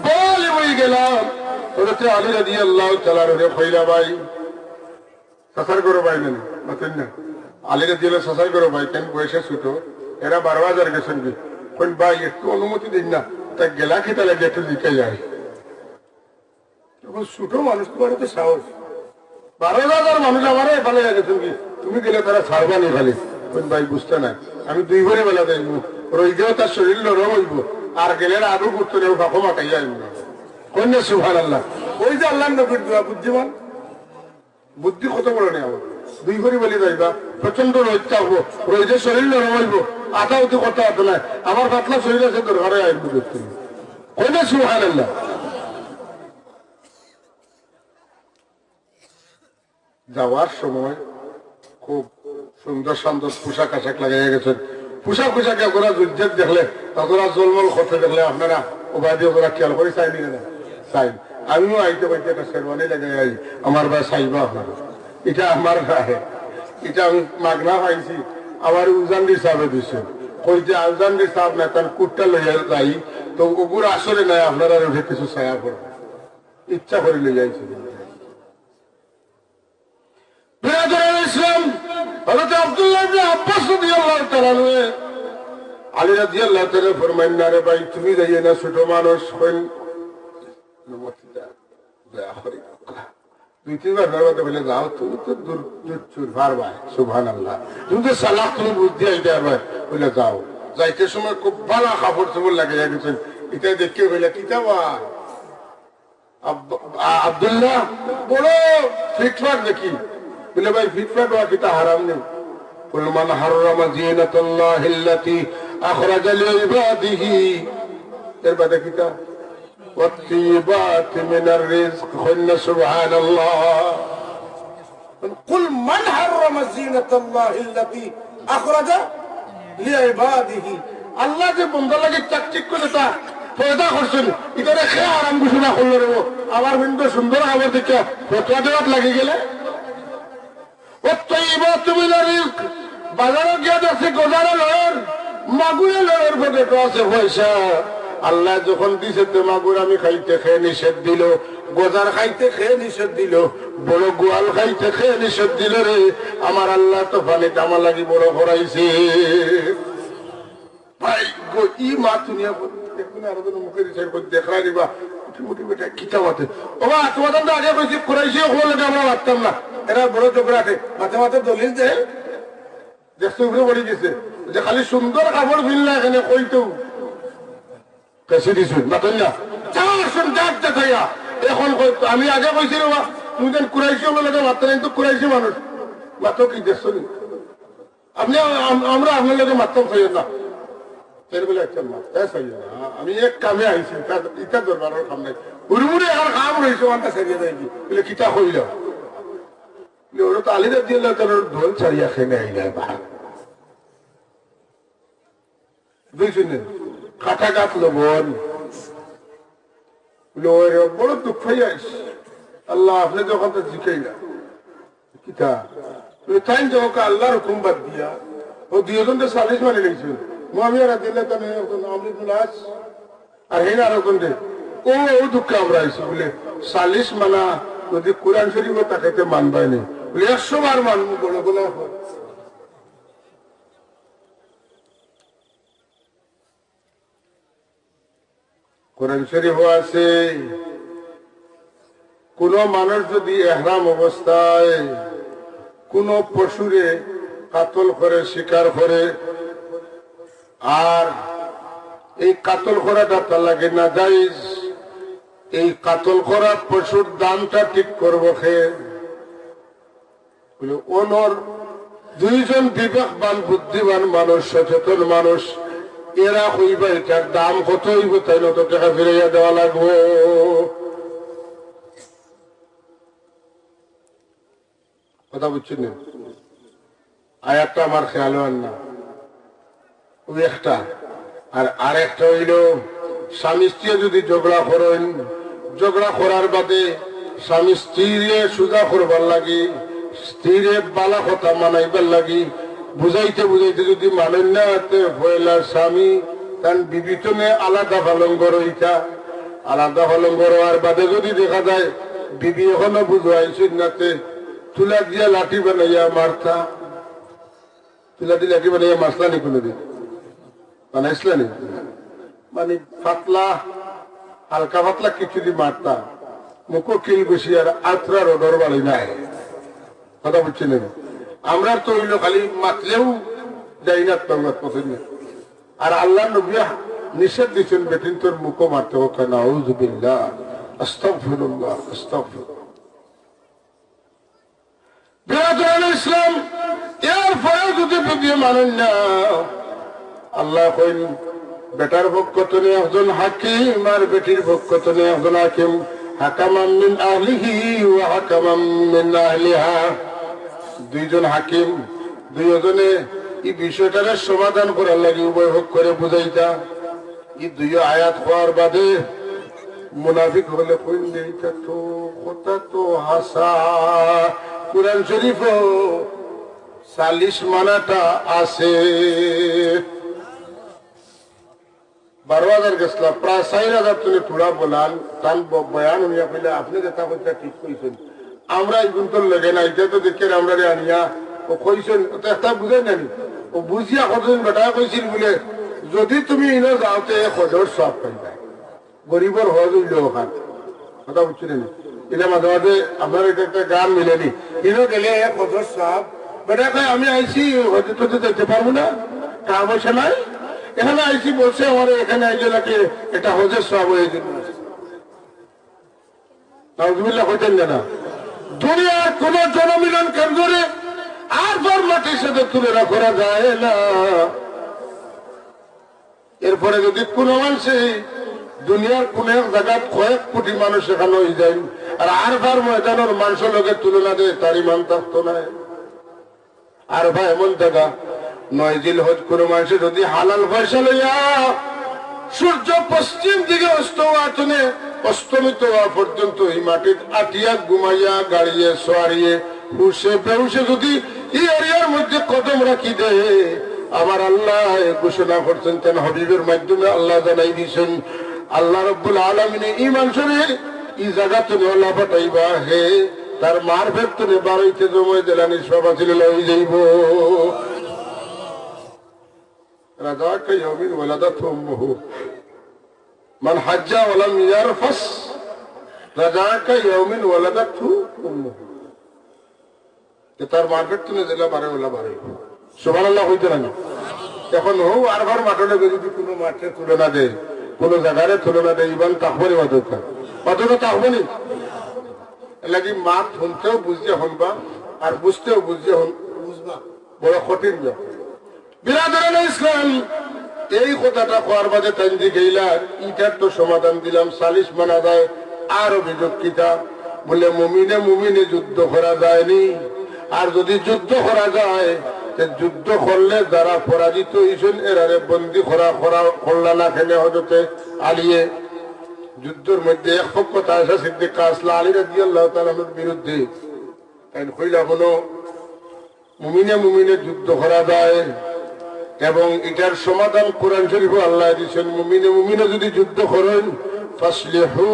বলে বই গেলাম হযরত আলী রাদিয়াল্লাহু তাআলা রে কইলা ভাই সাসার করো ভাই নেন মাতেন না আলী রাদিয়াল্লাহু সাসার করো ভাই কেন বয়সে ছোট এরা 12,000 গেছেন কি কোন ভাই একটু অনুমতি দিন না তা গেলা কি তাহলে একটু লিখে যায়। ছোট মানুষ তোমার তো সাহস 12,000 মানুষ আমার এখানে গেছেন কি তুমি গেলে তারা ছাড়বা নি খালি কোন ভাই বুঝতে নাই আমি 2 ঘরে বেলা দেব রই গেও তার শরীর নরম হইব আর গেলে আরো করতে নেব বাপো মাটাই যাইব না কোন সুবহানাল্লাহ। ওই যে আল্লাহ নবীর দোয়া বুদ্ধিমান বুদ্ধি কত বড় নেই আমার 2 ঘরে বেলে যাইবা প্রচন্ড রোদ থাকবো রোদে শরীর নরম হইব আটা উঠি কথা হতো না আমার পাতলা শরীর আছে দরকারে আইন বুঝতে কই না সুবহানাল্লাহ। যাওয়ার সময় খুব সুন্দর সুন্দর পোশাক আশাক লাগাইয়া গেছেন। পোশাক পোশাকে ওরা যুদ্ধের দেখলে ওরা জলমল করতে দেখলে আপনারা উপাধি ওরা খেয়াল করে চাইনি না চাই। আমিও আইতে পাইতে একটা শেরওয়ানি লাগাই আই আমার ভাই চাইবা আপনারা এটা আমার ভাই এটা আমি মাগনা পাইছি আমার উজান হিসাবে দিছে কইতে আউজান হিসাব না তার কুটটা লইয়া যাই তো ওগুর আসলে নাই আপনারা উঠে কিছু ছায়া করবে ইচ্ছা করে লই যাইছি। ইসলাম হযরত আব্দুল্লাহ ইবনে আব্বাস রাদিয়াল্লাহু তাআলা আলী রাদিয়াল্লাহু তাআলা ফরমাইন না রে ভাই তুমি যাইয়ে না ছোট মানুষ হইন দুই তিনবার ধরবাতে বলে যাও তুমি তো দূর পারবা সুবহানাল্লাহ তুমি তো সালাহ তুমি বুদ্ধি আইতে পারবা বলে যাও যাইতে সময় খুব ভালো কাপড় চোপড় লাগে গেছেন এটা দেখে বলে কিতাবা আব্দুল্লাহ বড় ফিটফাট দেখি বলে ভাই ফিটফাট হওয়া কিতা হারাম নেই। قل من حرم زينة الله التي أخرج لعباده এর বাদে কিতা والطيبات من الرزق قلنا سبحان الله. قل من حرم زينة الله التي أخرج لعباده আল্লাহ যে বন্ধা লাগে চাকচিক করে তা পয়দা করছেন এটারে খেয়ে আরাম ঘোষণা করলো রে আমার বিন্দু সুন্দর খাবার দেখে ফটোয়া দেওয়াত লাগে গেলে বাজারে গিয়ে দেখছে গোজারে লয়ের মাগুরে লয়ের পকেটে আছে পয়সা আল্লাহ যখন দিছে তো মাগুর আমি খাইতে খেয়ে নিষেধ দিল গোজার খাইতে খেয়ে নিষেধ দিল বড় গোয়াল খাইতে খেয়ে নিষেধ দিল রে আমার আল্লাহ তো পানি টামা লাগি বড় করাইছে ভাই গো ই মা দুনিয়া দেখুন আরো মুখে দেখা দিবা মুটি বেটা কিতা বাতে ও মা তোমাদের তো আগে কইছি করাইছে হলে আমরা পারতাম না এরা বড় চোখরাটে মাথে মাথে দলিল দেয় দেখতে উপরে পড়ে গেছে যে খালি সুন্দর কাপড় ফিরলে এখানে কইতো কেসে দিছুন মাতন না চারশন ডাকতে থাইয়া এখন আমি আগে কইছি রে তুমি যেন কুরাইছি বলে মাত্র কিন্তু কুরাইছি মানুষ মাত্র কি দেখছো আপনি আমরা আপনার লোকে মাত্র খাইয়েন না বলে একটা মাত্রা খাইয়েন না আমি এক কামে আইছি ইটা দরবারের কাম নাই উড়ুড়ে আর কাম রয়েছে ওখানটা সারিয়ে দেয় কি বলে কিতা কইল ওরা তো আলী রাদিয়াল্লাহু তাআলার ঢোল ছাড়িয়া খেয়ে আইলা ভাগ বুঝছেন কাটা গাছ লবণ বড় দুঃখ আইস আল্লাহ আপনি যখন তো জিকাই না কিতা তাই যখন আল্লাহর হুকুম বাদ দিয়া ও দুজন তো 40 মানে নিয়েছিল মুআবিয়া রাদিয়াল্লাহু তাআলা আমর ইবনে আস আর হেন আর কোন ও দুঃখ আমরা আইছি বলে 40 মানা যদি কোরআন শরীফ তাকাইতে মানবাই নেই 100 বার মানবো বলে বলে কোরআন শরীফ আছে কোন মানুষ যদি ইহরাম অবস্থায় কোন পশুরে কাতল করে শিকার করে আর এই কাতল করাটা তার লাগে না জায়েজ এই কাতল করা পশুর দামটা ঠিক করবো খেয়ে ওনর দুইজন বিবেকবান বুদ্ধিমান মানুষ সচেতন মানুষ এরা হইবা এটার দাম কত হইব তাই নত টাকা ফিরাইয়া দেওয়া লাগবো কথা বুঝছেন আয়াতটা আমার খেয়াল হয় না ওই একটা আর আরেকটা হইল স্বামী স্ত্রী যদি ঝগড়া করেন ঝগড়া করার বাদে স্বামী স্ত্রীরে সুজা করবার লাগি স্ত্রীরে বালা কথা মানাইবার লাগি বুঝাইতে বুঝাইতে যদি মানেন না পয়লার স্বামী তার বিবিতনে আলাদা পালঙ্গর হইতা আলাদা পালঙ্গর হওয়ার বাদে যদি দেখা যায় বিবি এখনো বুঝাইছেন নাতে তুলা দিয়া লাঠি বানাইয়া মারতা তুলা দিয়ে লাঠি বানাইয়া মারলা নি কোনোদিন বানাইছিল নি মানে পাতলা হালকা পাতলা কিছু দিয়ে মারতা মুখো কিল বসি আর আত্রা রোডর বাড়ি নাই কথা বুঝছেন আমরা তো হইল খালি মাতলেও যাই না তঙ্গত পছন্দ আর আল্লাহ নবী নিষেধ দিচ্ছেন বেটিন তোর মুখো মারতে হোক নাউযু বিল্লাহ আস্তাগফিরুল্লাহ আস্তাগফিরুল্লাহ বিরাদরান ইসলাম এর পরে যদি বিধি মানেন না আল্লাহ কইন বেটার পক্ষ থেকে একজন হাকিম আর বেটির পক্ষ থেকে একজন হাকিম হাকামান মিন আহলিহি ওয়া হাকামান মিন আহলিহা দুইজন হাকিম দুইজনে এই বিষয়টার সমাধান করার লাগে উভয় পক্ষ করে বুঝাইতা এই দুই আয়াত হওয়ার বাদে মুনাফিক হলে কইলে এটা তো কথা তো হাসা কুরআন শরীফ 40 মানাটা আছে 12,000 গেছলা প্রায় 4,000 তুমি থোড়া বলান তান বয়ান উনিয়া কইলে আপনি যেটা কথা ঠিক কইছেন আমরা এই গুন্তর লাগে না এটা তো দেখে আমরা আনিয়া ও কইছেন তো একটা বুঝে নেন ও বুঝিয়া কতদিন বেটা কইছিল বলে যদি তুমি ইনো যাওতে খোঁজর সব পাইবা গরিবর হজ হইল ওখান কথা বুঝছেন এটা মাঝে মাঝে আপনার এটা একটা গান মিলেনি ইনো গেলে খোঁজর সব বেটা কয় আমি আইসি হজে টজে যেতে পারবো না টাকা পয়সা নাই এখানে আইসি বলছে আমার এখানে আইলে নাকি এটা হজের সব হয়ে জন্য নাউজুবিল্লাহ কইতেন না দুনিয়ার কোন জনমিলন কেন্দ্রে আর পর মাটির সাথে তুলনা করা যায় না এরপরে যদি কোন মানুষে দুনিয়ার কোন এক জায়গায় কয়েক কোটি মানুষ এখানে হয়ে যায় আর ভার ময়দানের মানুষের লোকে তুলনা দেয় তার ইমান থাকতো না আর ভাই এমন জায়গা 9 জিল হজ কোন মানুষের যদি হালাল পয়সা লইয়া সূর্য পশ্চিম দিকে অস্তমিত হওয়া পর্যন্ত এই মাটির আটিয়া ঘুমাইয়া গাড়িয়ে সোয়ারিয়ে হুসে বেহুসে যদি এই এরিয়ার মধ্যে কদম রাখি দেয় আমার আল্লাহ ঘোষণা করছেন তেন হাবিবের মাধ্যমে আল্লাহ জানাই দিয়েছেন আল্লাহ রব্বুল আলামিন এই মানুষের এই জায়গা তুমি আল্লাহ পাঠাইবা হে তার মার ভেতরে বাড়াইতে জমে জেলানির সভা ছিল লই যাইব রাজাকা ইয়াউমিন ওয়ালাদাতহু উম্মুহু মান হাজ্জা ওয়া লাম ইয়ারফাস রাজাকা ইয়াউমিন ওয়ালাদাতহু উম্মুহু তার মার ভেতরে জেলা বাড়ে ওলা বাড়ে সুবহানাল্লাহ হইতে না এখন হো আরবার মাঠে যদি কোনো মাঠে তুলনা দেয় কোন জায়গায় তুলনা দেয় ইমান তাহবনি মাদকা মাদকা তাহবনি লাগি মাঠ শুনতেও বুঝতে হনবা আর বুঝতেও বুঝতে বুঝবা বড় কঠিন ব্যাপার বিরাদরান ইসলাম এই কথাটা কোয়ার বাদে তাইজি গেইলা ইটার তো সমাধান দিলাম 40 মানা যায় আর অভিযোগ কিতা বলে মুমিনে যুদ্ধ করা যায়নি আর যদি যুদ্ধ করা যায় যুদ্ধ করলে যারা পরাজিত হয়েছেন এরারে বন্দি করলা না খেলে হজরতে আলিয়ে যুদ্ধের মধ্যে এক পক্ষ তায়েশা সিদ্দিকা আসলা আলী রাদিয়াল্লাহু তাআলার বিরুদ্ধে তাই কইলা হলো মুমিনে যুদ্ধ করা যায় এবং এটার সমাধান কোরআন শরীফে আল্লাহ দিয়েছেন মুমিনে যদি যুদ্ধ করেন ফাসলিহু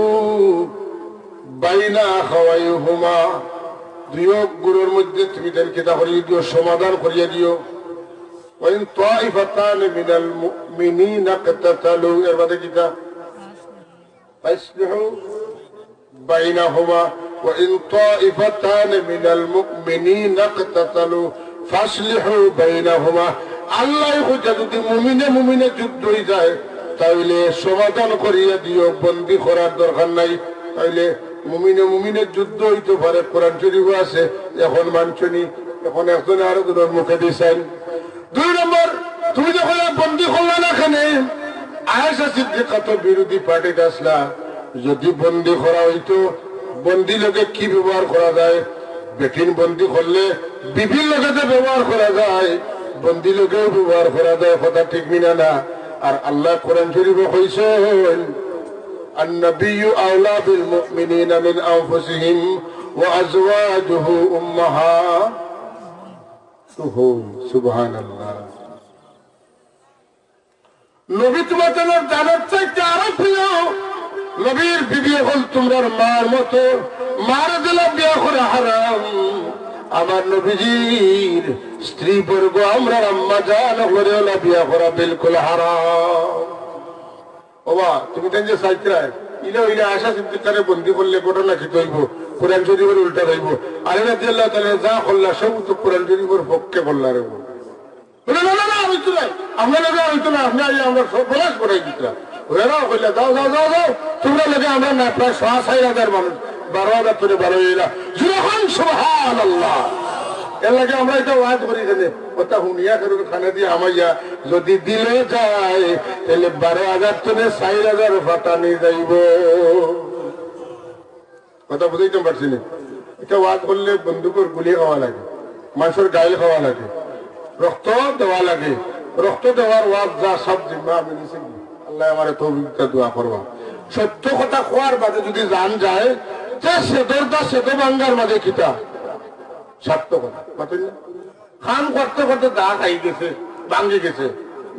বাইনা আখাওয়াইহুমা দুই গুরুর মধ্যে তুমি তাদেরকে তাহলে দিও সমাধান করিয়ে দিও ওয়াইন তাইফাতান মিনাল মুমিনিনা কাতাতালু এর বাদে কিতা ফাসলিহু বাইনাহুমা ওয়াইন তাইফাতান মিনাল মুমিনিনা কাতাতালু ফাসলিহু বাইনাহুমা আল্লাহ যদি মুমিনে যুদ্ধ হয়ে যায় তাহলে সমাধান করিয়া দিও বন্দী করার দরকার নাই তাহলে মুমিনে যুদ্ধ হইতে পারে কোরআন শরীফ আছে এখন মানছনি এখন একজন আরো দুটোর মুখে দিয়েছেন 2 নম্বর তুমি যখন বন্দী করলা না এখানে আয়েশা সিদ্দিকা তো বিরোধী পার্টিতে আসলা যদি বন্দী করা হইতো বন্দী লোকে কি ব্যবহার করা যায় বেটিন বন্দী করলে বিভিন্ন লোকেতে ব্যবহার করা যায় বন্দী লোকেও ব্যবহার করা যায় কথা ঠিক মিনা না আর আল্লাহ কোরআন শরীফে কইছেন النبي أولى بالمؤمنين من أنفسهم وأزواجه أمهاتهم سبحان الله নবী তোমাদের জানার চাইতে আরো প্রিয় নবীর বিবি হল তোমার মার মতো মার দিলা বিয়ে করা হারাম আমার নবীজির স্ত্রী বর্গ আমরা আম্মা জান করে বিয়ে করা বিলকুল হারাম ওবা তুমি তেন যে সাইত্রায় ইলে আশা সিদ্দিকারে বন্দী করলে ঘটনা কি হইব কোরআন শরীফের উল্টা হইব আলী রাদিয়াল্লাহু তাআলা যা করলা সব তো কোরআন শরীফের পক্ষে করলা রে না হইতো না আমরা লাগে হইতো না আমরা সব বলাস করাই দিতাম ওরা কইলা যাও তোমরা লাগে আমরা না প্রায় 6,500 মানুষ 12,000 করে 12 এলা যখন সুবহানাল্লাহ এর লাগে আমরা এটা ওয়াজ করি জানে কথা শুনিয়া করে খানা দিয়ে আমাইয়া যদি দিলে যায় তাহলে 12,000 টনে 4,000 ফাটানি যাইব কথা বুঝাইতে পারছি না এটা ওয়াজ করলে বন্দুকের গুলি খাওয়া লাগে মানুষের গাইল খাওয়া লাগে রক্ত দেওয়া লাগে রক্ত দেওয়ার ওয়াজ যা সব জিম্মা আমি নিছি আল্লাহ আমার তৌফিকটা দোয়া করবা সত্য কথা খোয়ার বাদে যদি জান যায় যে সেতো ভাঙ্গার মাঝে কিতা সত্য কথা বুঝলেন খান করতে করতে দা খাই গেছে ভাঙ্গে গেছে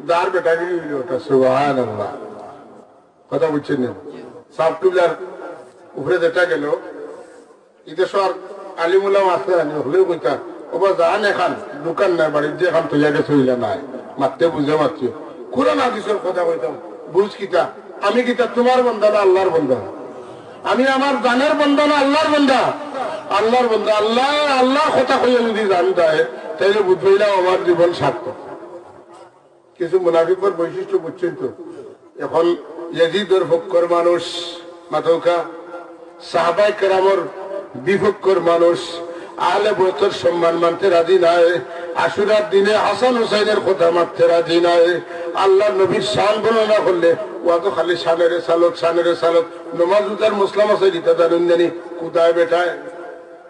দার বেটারি হইল ওটা সুবহানাল্লাহ কথা বুঝছেন না সাবটুলার উপরে যেটা গেল ইদেশর আলিমুল্লাহ আছে আনি হলেও কইতা ওবা জান এখান দোকান নাই বাড়ির যে এখান তৈয়া গেছে হইলা নাই মারতে বুঝে মারছি কোরআন হাদিসের কথা কইতাম বুঝ কিতা আমি কিতা তোমার বন্ধা না আল্লাহর বন্ধা আমি আমার জানের বন্ধা না আল্লাহর বন্ধা আল্লাহর বন্ধা আল্লাহ আল্লাহ কথা কইয়া যদি জান যায় তাইলে বুঝবইলাম আমার জীবন সার্থক কিছু মুনাফিকের বৈশিষ্ট্য বুঝছেন তো এখন ইয়াজিদের পক্ষের মানুষ মাথৌকা সাহাবাই কেরামর বিপক্ষের মানুষ আহলে বয়তের সম্মান মানতে রাজি নাই আশুরার দিনে হাসান হুসাইনের কথা মানতে রাজি নাই আল্লাহ নবীর শান বর্ণনা করলে ওয়া তো খালি শানের সালত নমাজ উদার মুসলাম আছে দিতা জানেন জানি কুদায় বেটায়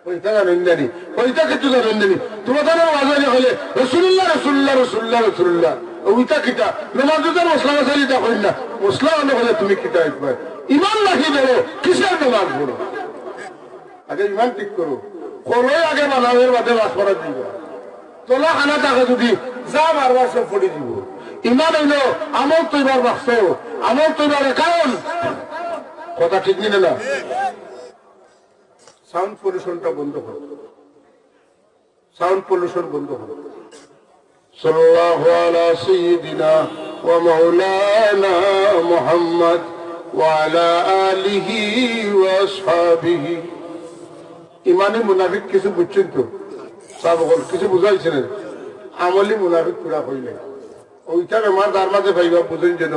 ওইটা জানেন জানি ওইটা কিছু জানেন জানি তোমার জানার ওয়াজানি হলে রসুল্লাহ ওইটা কিতা নমাজ উদার মুসলাম আছে দিতা করেন না মুসলাম হলে তুমি কিতা একবার ইমান রাখি দেবো কিসের নমাজ পড়ো আগে ইমান ঠিক করো কলই আগে বানাবের বাদে বাস করা দিব তোলা খানা থাকে যদি যা বারবার সব পড়ে দিব ইমান হইল আমল তৈবার বাক্স আমল তৈবার কারণ কথা ঠিক নিলে না সাউন্ড পলিউশনটা বন্ধ করো সাউন্ড পলিউশন বন্ধ করো সাল্লাল্লাহু আলা সাইয়্যিদিনা ওয়া মাওলানা মুহাম্মদ ওয়া আলা আলিহি ওয়া আসহাবিহি ইমানি মুনাফিক কিছু বুঝছেন তো সাবকল কিছু বুঝাইছেন আমলি মুনাফিক পুরা হইলে ওইটার আমার তার মাঝে ভাইবা বুঝেন যেন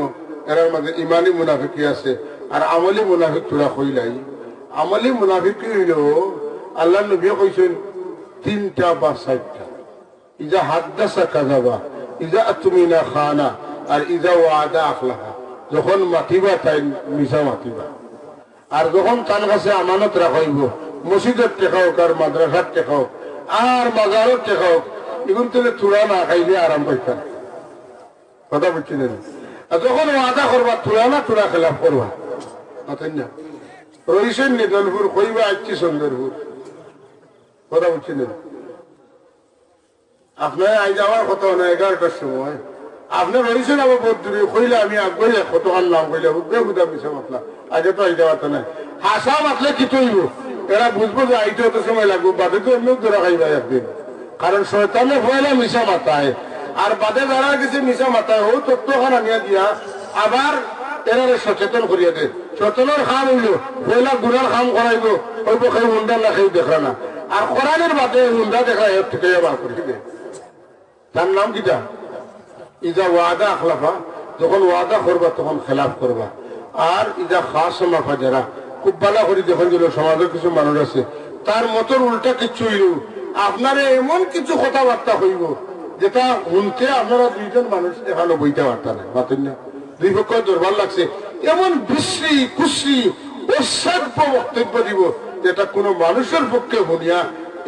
এরার মাঝে ইমানি মুনাফিক আছে আর আমলি মুনাফিক পুরা হইলাই আমলি মুনাফিক হইল আল্লাহ নবী কইছেন 3টা বা 4টা ইজা হাদাসা কাযাবা ইজা আতমিনা খানা আর ইজা ওয়াদা আখলাহা যখন মাতিবা তাই মিছা মাতিবা আর যখন তার কাছে আমানত রাখাইব মসজিদের টেকা হোক আর মাদ্রাসার টেকা হোক আর বাজারের টেকা হোক এগুলো তুলে থুড়া না খাইলে আরাম পাইতাম কথা বুঝছেন আর যখন ওয়াদা করবা থুড়া না থুড়া খেলাফ করবা বুঝছেন না রইছেন নিদলপুর কইবা আসছি সুন্দরপুর কথা বুঝছেন আপনার আই যাওয়ার কথা না 11টার সময় আপনি রইছেন আবার বহুত দূরে কইলে আমি আগে কত আনলাম কইলে উদ্রে বুধা মিশে মাতলা আগে তো আই যাওয়াটা নাই হাসা মাতলে কি তৈব এরা বুঝবো যে আইতে হতে সময় লাগবে বাদে তো এমনি ধরা খাইবা একদিন কারণ শয়তানে পয়লা মিশা মাথায় আর বাদে যারা গেছে মিশা মাথায় ও তত্ত্বখানা নিয়ে দিয়া আবার এরা সচেতন করিয়া দেয় সচেতনের খাম হইল পয়লা গুড়ার খাম করাইব ওই পক্ষে হুন্ডা না খেয়ে দেখা না আর কোরআনের বাদে হুন্ডা দেখা এর থেকে বার করে দেয় তার নাম কিটা ইজা ওয়াদা আখলাফা যখন ওয়াদা করবা তখন খেলাফ করবা আর ইজা খাস মাফা যারা খুব ভালো করে যখন গেল সমাজের কিছু মানুষ আছে তার মতন উল্টা কিচ্ছু হইল আপনার এমন কিছু কথাবার্তা হইব যেটা শুনতে আপনারা দুইজন মানুষ এখানে বইতে পারতা না পাতেন না দুই পক্ষ দুর্বল লাগছে এমন বিশ্রী কুশ্রী অসাধ্য বক্তব্য দিব যেটা কোনো মানুষের পক্ষে শুনিয়া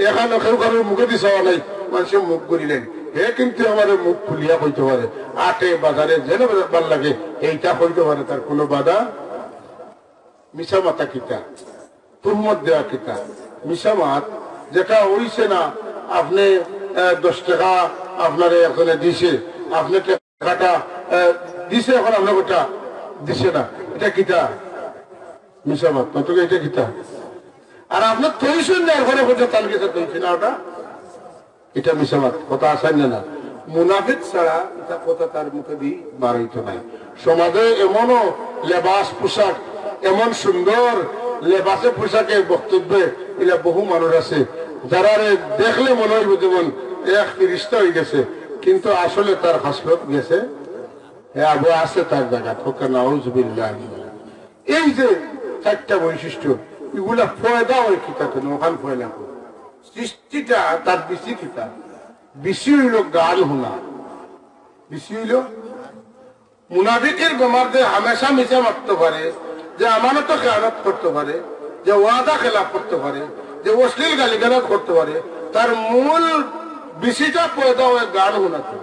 এখানে কেউ কারোর মুখে দিয়ে চাওয়া নাই মানুষের মুখ করিলেন হে কিন্তু আমার মুখ খুলিয়া হইতে পারে আটে বাজারে যেন ভাল লাগে এইটা হইতে পারে তার কোনো বাধা মিশা মাতা কিতা তুহমত দেওয়া কিতা মিশা মাত যেটা হইছে না আপনি 10 টাকা আপনার এখানে দিছে আপনি টাকাটা দিছে এখন আপনার ওটা দিছে না এটা কিতা মিশা মাত তোকে এটা কিতা আর আপনার তৈছেন না এখানে বলছে তার কাছে তৈছে না ওটা এটা মিশা মাত কথা আসান না মুনাফিক ছাড়া এটা কথা তার মুখে দিয়ে বার হইতো নাই সমাজে এমনও লেবাস পোশাক এমন সুন্দর লেবাসে পোশাকে বক্তব্যে এলা বহু মানুষ আছে যারা দেখলে মনে হইব যেমন এক ফিরিস্তা হয়ে গেছে কিন্তু আসলে তার হাসপাত গেছে আবু আছে তার জায়গা তোকে নাউজুবিল্লাহ এই যে 4টা বৈশিষ্ট্য এগুলা ফয়দা হয় কি তাতে ওখান ফয়লা সৃষ্টিটা তার বেশি কিতা বেশি হইল গান শোনা, বেশি হইল মুনাফিকের বেমারদের হামেশা মিশা মারতে পারে, যে আমানত খেয়ানত করতে পারে, যে ওয়াদা খেলাফ করতে পারে, যে অশ্লীল গালিগালাজ করতে পারে, তার মূল বেশিটা পয়দা হয় গান শোনাতে।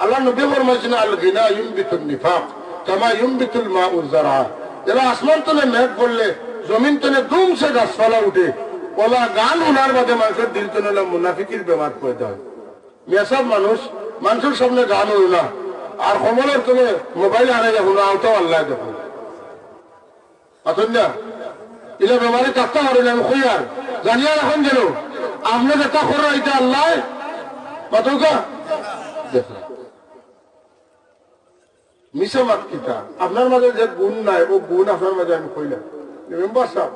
আল্লাহ নবী ফরমাইছেন আল গিনা ইউমবিতুন নিফাক কামা ইউমবিতুল মাউ যারা। যারা আসমান তলে মেঘ পড়লে জমিন তলে দুমসে গাছপালা উঠে, ওলা গান শোনার বাদে মানুষের দিল তলে মুনাফিকের বেমার পয়দা হয়। মেসব মানুষের সামনে গান হইল না, আর কমলের তলে মোবাইল আনে দেখুন আওতাও আল্লাহ দেখুন না এটা বেমারি থাকতে পারে না। আমি আর জানিয়া এখন যেন আপনি যেটা করো এটা আল্লাহ মাতুকা দেখা মিশা মাত কিতা আপনার মাঝে যে গুণ নাই ও গুণ আপনার মাঝে আমি কইলাম। মেম্বার সাহেব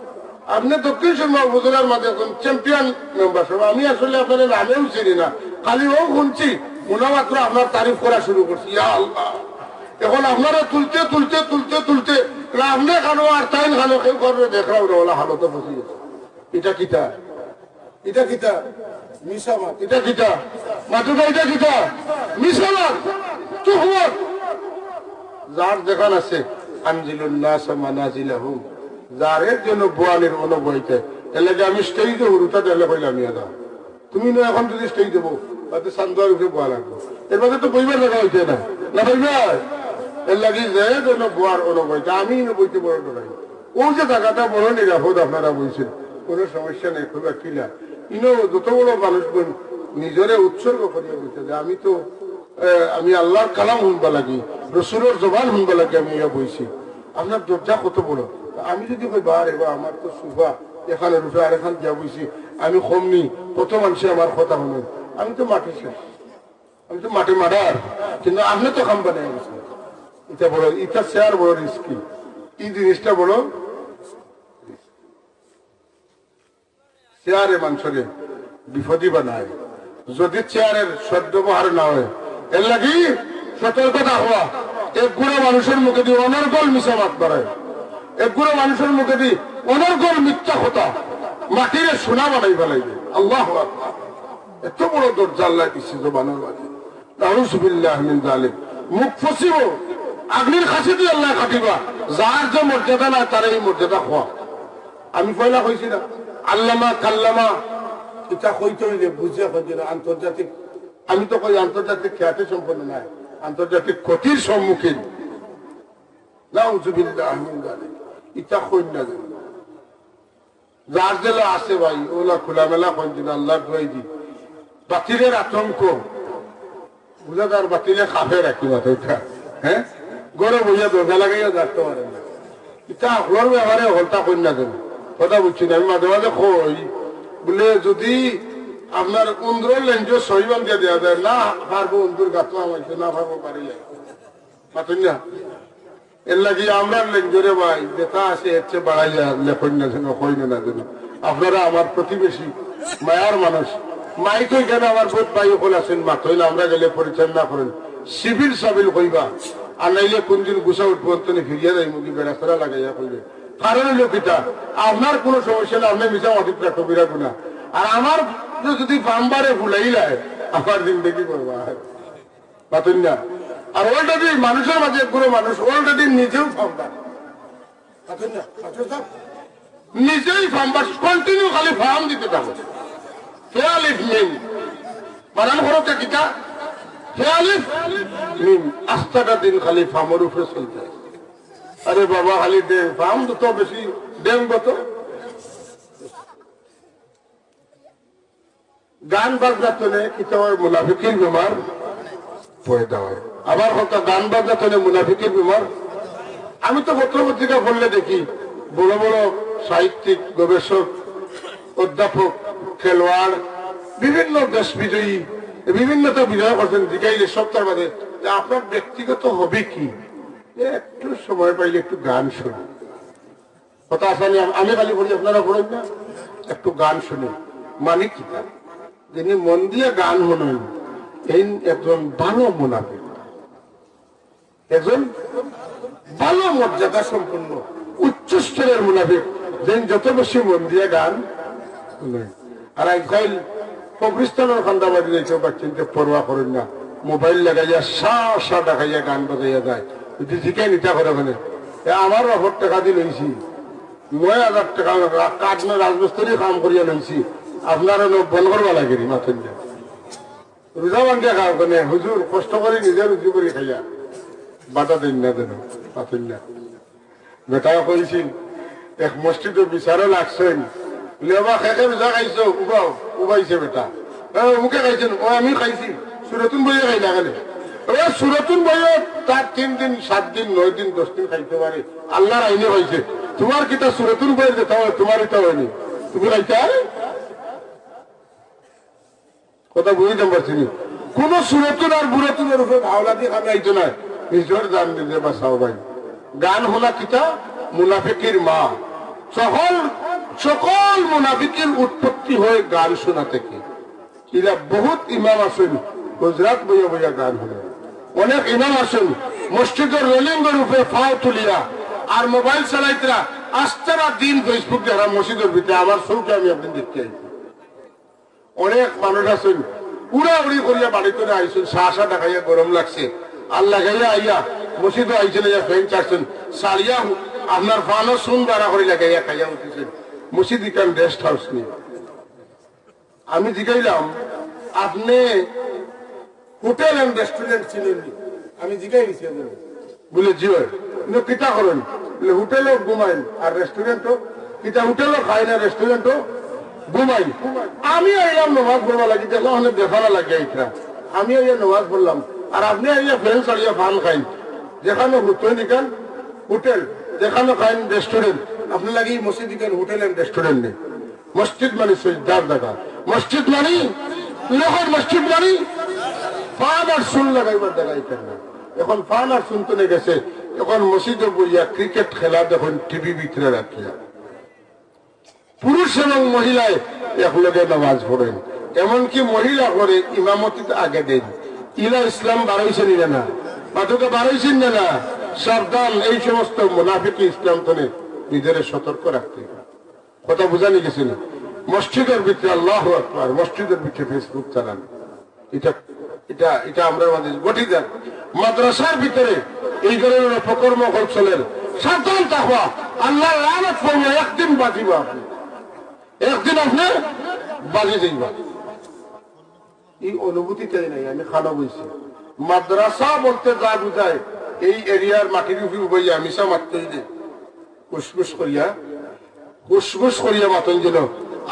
আপনি দক্ষিণ শর্মা উপজেলার মাঝে এখন চ্যাম্পিয়ন মেম্বার সাহেব, আমি আসলে আপনার নামেও চিনি না, খালি ও শুনছি মুনামাত্র আপনার তারিফ করা শুরু করছি। ইয়া আল্লাহ, এখন আপনারা তুলতে তুলতে তুলতে তুলতে আপনি খানো আর তাই খানো কেউ করবে দেখলাম ওলা হালতে ফসি গেছে। এটা কিতা, এটা কিতা মিশা মাত, এটা কিতা মাতুকা, এটা কিতা মিশা মাত তুহমত। যার যেখান আছে আনজিলুন্নাস মানাজিলাহুম, যারের জন্য বোয়ালের অনুবইতে এলাকা আমি স্টেজে উড়ুটা দিলে কইলাম দাও তুমি না এখন যদি স্টেজ দেবো তাতে সান্দার উঠে বোয়া লাগবো, এর মধ্যে তো বইবার দেখা হইতে না না বইবার এর লাগি যে জন্য বোয়ার অনুবইতে আমি বইতে বড় ডরাই। ও যে জায়গাটা বড় নিরাপদ আপনারা বলছেন, কোনো সমস্যা নেই, খুব কিলা ইনো যত বড় মানুষ নিজরে উৎসর্গ করিয়া বলছে যে আমি আল্লাহর কালাম শুনবা লাগি, রসুলের জবান শুনবা লাগি আমি ইয়া বইছি। আপনার দরজা কত বড়, আমি যদি কই বার এবার আমার তো সুফা এখানে রুফে আর এখান দিয়া বইছি, আমি কমনি কত মানুষে আমার কথা শুনেন, আমি তো মাঠে শেষ, আমি তো মাঠে মারার, কিন্তু আপনি তো খাম বানিয়ে গেছেন। এটা বড়, এটা চেয়ার বড় রিস্কি, এই জিনিসটা বড় চেয়ারে মানুষের বিপদই বানায় যদি চেয়ারের সদ্ব্যবহার না হয়। এর লাগি সতর্কতা হওয়া, একগুলো মানুষের মুখে দিয়ে অনর্গল মিশা মাত বাড়ায়, একগুলো মানুষের মুখে দিয়ে অনর্গল মিথ্যা কথা মাটির সোনা বানাই ফেলাইবে। আল্লাহু আকবার, এত বড় দরজা আল্লাহ দিচ্ছে জবানের মাঝে। নাউযুবিল্লাহ মিন যালিক, মুখ ফসিব আগলির কাছে দিয়ে আল্লাহ কাটিবা, যার যে মর্যাদা নাই তার এই মর্যাদা হওয়া। আমি পয়লা কইছি না আল্লামা কাল্লামা, এটা কইতে হইলে বুঝে হইছে না আন্তর্জাতিক, আমি তো কই আন্তর্জাতিক খ্যাতি সম্পন্ন নাই, আন্তর্জাতিক ক্ষতির সম্মুখীন। নাউযুবিল্লাহ মিন যালিক, এটা কই না যার জেলা আছে ভাই ওলা খোলামেলা কইছিল আল্লাহ দুয়াই দি বাতিলের আতঙ্ক বুঝাদার বাতিলে খাফে রাখি মাথা, হ্যাঁ গড়ে বুঝে দরজা লাগাইয়া যাতে পারে না। এটা আপনার ব্যাপারে হলতা কই না কেন কথা বুঝছি না। আমি মাঝে মাঝে কই বলে যদি আপনার উন্দুরের লেঞ্জ সহিবান দিয়ে দেওয়া যায় না পারবো, উন্দুর গাছ আমাইছে না পারবো পারি মাতুন না। এর লাগি আমরা লেঞ্জরে ভাই যেটা আছে এর চেয়ে বাড়াইয়া লেখন না যেন কই না যেন। আপনারা আমার প্রতিবেশী মায়ার মানুষ, মাই কই কেন আমার বোধ ভাই হল আছেন মাথইল আমরা গেলে পরিচালনা করেন সিভিল সাবিল কইবা, আর নাইলে কোনদিন গুছা উঠবো ফিরিয়া যাই মুখী বেড়াস্তরা লাগাইয়া কইলে। কারণ হইল কিতা আপনার কোনো সমস্যা না, আপনি মিশা অধিকটা কবিরা গুণা, আর আমার যদি বাম্বারে ভুলাইলায় আমার জিন্দগি করবা পাতুন না। আর অলরেডি মানুষের মাঝে কোনো মানুষ অলরেডি নিজেও ফাম্বার, নিজেই ফাম্বার, কন্টিনিউ খালি ফার্ম দিতে থাকো। ফেয়ালিফ মিম বানান করতে কিতা ফেয়ালিফ মিম, আস্তাটা দিন খালি ফার্মের উপরে চলতে। আরে বাবা খালি ফার্ম তো বেশি ডেম গত গান বাজনা তোলে কিতা হয় মুনাফিকের বেমার পয়দা হয়। আবার কথা গান বাজনা তোলে মুনাফিকের বেমার। আমি তো পত্র পত্রিকা পড়লে দেখি বড় বড় সাহিত্যিক, গবেষক, অধ্যাপক, খেলোয়াড়, বিভিন্ন দেশ বিজয়ী, বিভিন্নতা বিজয় করছেন, জিজ্ঞাইলে সপ্তাহ বাদে যে আপনার ব্যক্তিগত হবে কি, একটু সময় পাইলে একটু গান শুনি। কথা আসলে আমি খালি বলি আপনারা বলেন না একটু গান শুনি, মানে কি যিনি মন দিয়ে গান শুনেন এই একজন ভালো মুনাফিক, একজন ভালো মর্যাদা সম্পন্ন উচ্চ স্তরের মুনাফিক, যিনি যত বেশি মন দিয়ে গান শুনেন। আর আইসাইল কবরিস্তানের খান্দা বাড়ি যাইছে বাচ্চিনতে পরোয়া করেন না, মোবাইল লাগাইয়া সা দেখাইয়া গান বাজাইয়া যায়। যদি জিকাই নিতা করে ওখানে আমার অফর টাকা দিয়ে লইছি 9,000 টাকা কাঠমের রাজমিস্ত্রি কাম করিয়া লইছি, আপনারা বন করবা লাগে মাথন রোজা বান্ধিয়া খাও কেন হুজুর কষ্ট করে নিজে রুজি করে খাইয়া বাধা দিন না দেন মাথন না। বেটা কইছিল এক মসজিদের বিচারও লাগছেন লেবা খেকে রোজা খাইছো উবাইছে বেটা মুখে খাইছেন ও আমি খাইছি সুরতুন বইয়ে খাই লাগালে সুরতুন বইয়ে তার 3 দিন 7 দিন 9 দিন 10 দিন খাইতে পারে আল্লাহর আইনে হয়েছে। তোমার কিতা সুরতুন বইয়ের যেতে হয় তোমার এটা হয়নি, তুমি খাইতে কথা বুঝতে পারছি নি। কোন সুরতুন আর বুড়তুনের উপরে ভাওলা দিয়ে আমি আইতো না, নিজের জান নিজে বাঁচাও ভাই। গান হোলা কিতা মুনাফিকের মা, সকল মুনাফিকের উৎপত্তি হয়ে গান শোনা থেকে। এরা বহুত ইমাম আছেন গুজরাট বইয়া বইয়া গান হলে, অনেক ইমাম আছেন মসজিদের রেলিংয়ের উপরে ফাও তুলিয়া আর মোবাইল চালাইতরা আস্তারা দিন ফেসবুক দেখা মসজিদের ভিতরে আমার চৌকে আমি আপনি দেখতে আইছি। অনেক মানুষ আছেন উড়াউড়ি করিয়া বাড়িতে আইসেন সা দেখাইয়া গরম লাগছে আর লাগাইয়া আইয়া মসজিদে আইছেন ফ্যান চাচ্ছেন সারিয়া আপনার ফানও শুন বাড়া করে লাগাইয়া খাইয়া উঠেছেন মসজিদ ইকান রেস্ট হাউস নিয়ে। আমি জিগাইলাম আপনি হোটেল এন্ড রেস্টুরেন্ট চিনেননি? আমি জিগাই নিছি বলে জি কিতা করেন বলে হোটেলও ঘুমাইন আর রেস্টুরেন্টও কিতা হোটেলও খাই না রেস্টুরেন্টও ঘুমাই। আমি আইলাম নমাজ পড়বা লাগি দেখলাম অনেক বেফারা লাগে এইটা, আমি আইয়া নমাজ পড়লাম আর আপনি আইয়া ফ্রেন্ড চালিয়া ফান খাইন। যেখানে হোটেল নিকান হোটেল, যেখানে খাইন রেস্টুরেন্ট, আপনি লাগি মসজিদ নিকান হোটেল এন্ড রেস্টুরেন্ট নেই। মসজিদ মানে সজদার জায়গা, মসজিদ মানে লোকের মসজিদ মানে ফান আর সুন লাগাইবার জায়গা এখানে। এখন ফান আর সুন তো গেছে, এখন মসজিদে বইয়া ক্রিকেট খেলা দেখুন টিভি ভিতরে রাখিয়া পুরুষ এবং মহিলায় একলগে নামাজ পড়েন, এমনকি মহিলা করে ইমামতিতে আগে দেন। ইলা ইসলাম বাড়াইছেন না মাতুকে বাড়াইছেন না, সাবধান এই সমস্ত মুনাফিক ইসলাম তো নিজের সতর্ক রাখতে। কথা বুঝানি গেছে না? মসজিদের ভিতরে আল্লাহু আকবার, মসজিদের ভিতরে ফেসবুক চালান, এটা এটা এটা আমরা মাঝে গঠি যান। মাদ্রাসার ভিতরে এই ধরনের অপকর্ম চলেন, সাবধান থাকবা, আল্লাহ লানত করবে, একদিন বাঁচিবা আপনি, একদিন আপনি বাজি যাইবা। এই অনুভূতিটাই নাই। আমি খানা বলছি মাদ্রাসা বলতে যা বুঝায় এই এরিয়ার মাটির উপরে বইয়া মিশা মারতেই দে কুসকুস করিয়া মাতন দিল।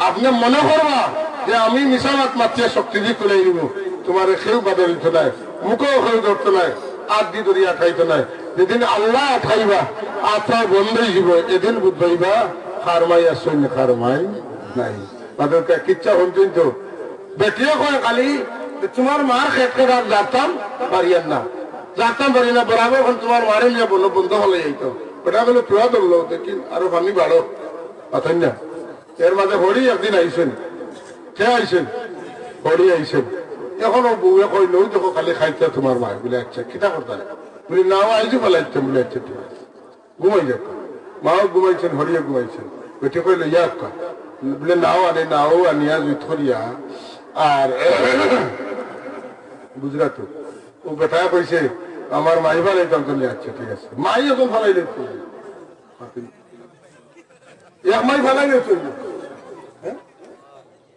আপনি মনে করবা যে আমি মিশা মাত মাতিয়ে শক্তি দিয়ে তুলে নিব, তোমার কেউ বাদে দিত নাই, মুখেও কেউ ধরতো নাই, আট দি ধরিয়া খাইতো নাই। যেদিন আল্লাহ খাইবা আত্মা বন্ধই দিব, এদিন বুঝবাইবা খারমাই আসছেন খারমাই নাই। তাদেরকে কিচ্ছা হইতেন তো বেটিয়ে কয় খালি তোমার মার খেত আর যাতাম পারিয়ান না, যাতাম পারি না বরাবর এখন তোমার মারে নিয়ে বললো বন্ধ হলে যাইতো। বেটা বলে তুয়া ধরলো দেখি আরো পানি বাড়ো পাতেন না। এর মাঝে হরি একদিন আইসেন, কে আইসেন? হরি আইসেন। এখনো বউয়ে কইল দেখো খালি খাইতে তোমার মা বলে আচ্ছা কিতা করতে বলি নাও আইসি ফেলাইতাম বলে আচ্ছা ঠিক আছে ঘুমাই যাক। মাও ঘুমাইছেন, হরিও ঘুমাইছেন। বেটে কইল ইয়াক বলে নাও আনে, নাও আনিয়া জুত করিয়া আর গুজরাট ও বেটা কইছে আমার মাই ফেলাইতাম তো আচ্ছা ঠিক আছে। মাই এখন ফেলাইলে এক মাই ফেলাইলে চলবে,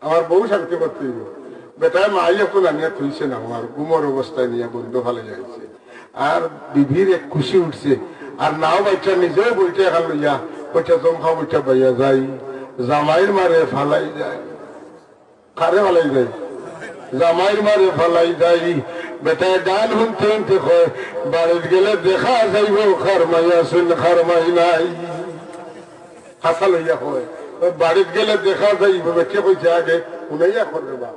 আমার বউ শান্তি করতে বেটায় মাই এখন আনিয়া থইছে না, আমার ঘুমোর অবস্থায় নিয়ে বন্ধ ফেলে যাইছে। আর বিবির এক খুশি উঠছে, আর নাও বাইটা নিজেও বইটা এখন লইয়া ওইটা জমখা বইটা বাইয়া যাই, জামাইর মারে ফালাই যায়। কারে ফালাই যায়? জামাইর মারে ফালাই যাই। বেটায় গান শুনতে শুনতে কয় বাড়িতে গেলে দেখা যাইব খারমাই আসুন খারমাই নাই। হাসা লইয়া কয় বাড়িতে গেলে দেখা যাইব। বেটে কইছে আগে উনাইয়া করবে বা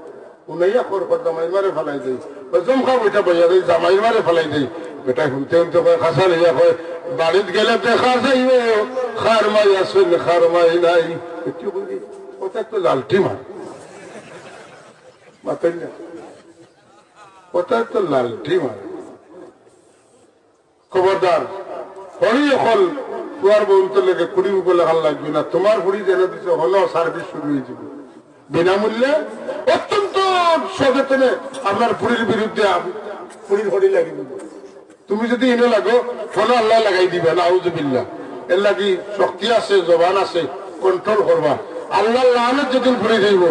উনাইয়া কর জামাইর মারে ফালাই যাই, জমখা বইটা বাইয়া যাই জামাইর মারে ফালাই যাই। বেটা শুনতে শুনতে কয় হাসা লইয়া কয় বাড়িতে গেলে দেখা যাইব খারমাই আসুন খারমাই নাই। ওটা তো লালটি মার মাতেন না, ওটা তো লালটি মার। খবরদার হরি এখন তোমার বউতে লেগে কুড়ি মুখে লেখান লাগবে না। তোমার হুড়ি যেন দিচ্ছে হলো সার্ভিস শুরু হয়ে যাবে। বিনামূল্যে অত্যন্ত সচেতনে আপনার পুরীর বিরুদ্ধে পুরীর হরি লাগিয়ে দিব। তুমি যদি এনে লাগো ফোন আল্লাহ লাগাই দিবে না, আউযুবিল্লাহ। এর লাগি শক্তি আছে, জবান আছে, কন্ট্রোল করবা। আল্লাহ লানত যেদিন ফুরি যাইব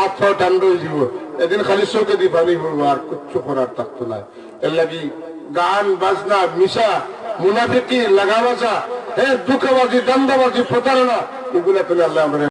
আত্ম ঠান্ড হয়ে যাব, এদিন খালি চোখে দি পানি পড়বো, আর কিচ্ছু করার থাকতো না। এর লাগি গান বাজনা, মিশা, মুনাফিকি, লাগাবাজা, দুঃখবাজি, দান্দাবাজি, প্রতারণা, এগুলা পেলে আল্লাহ আমরা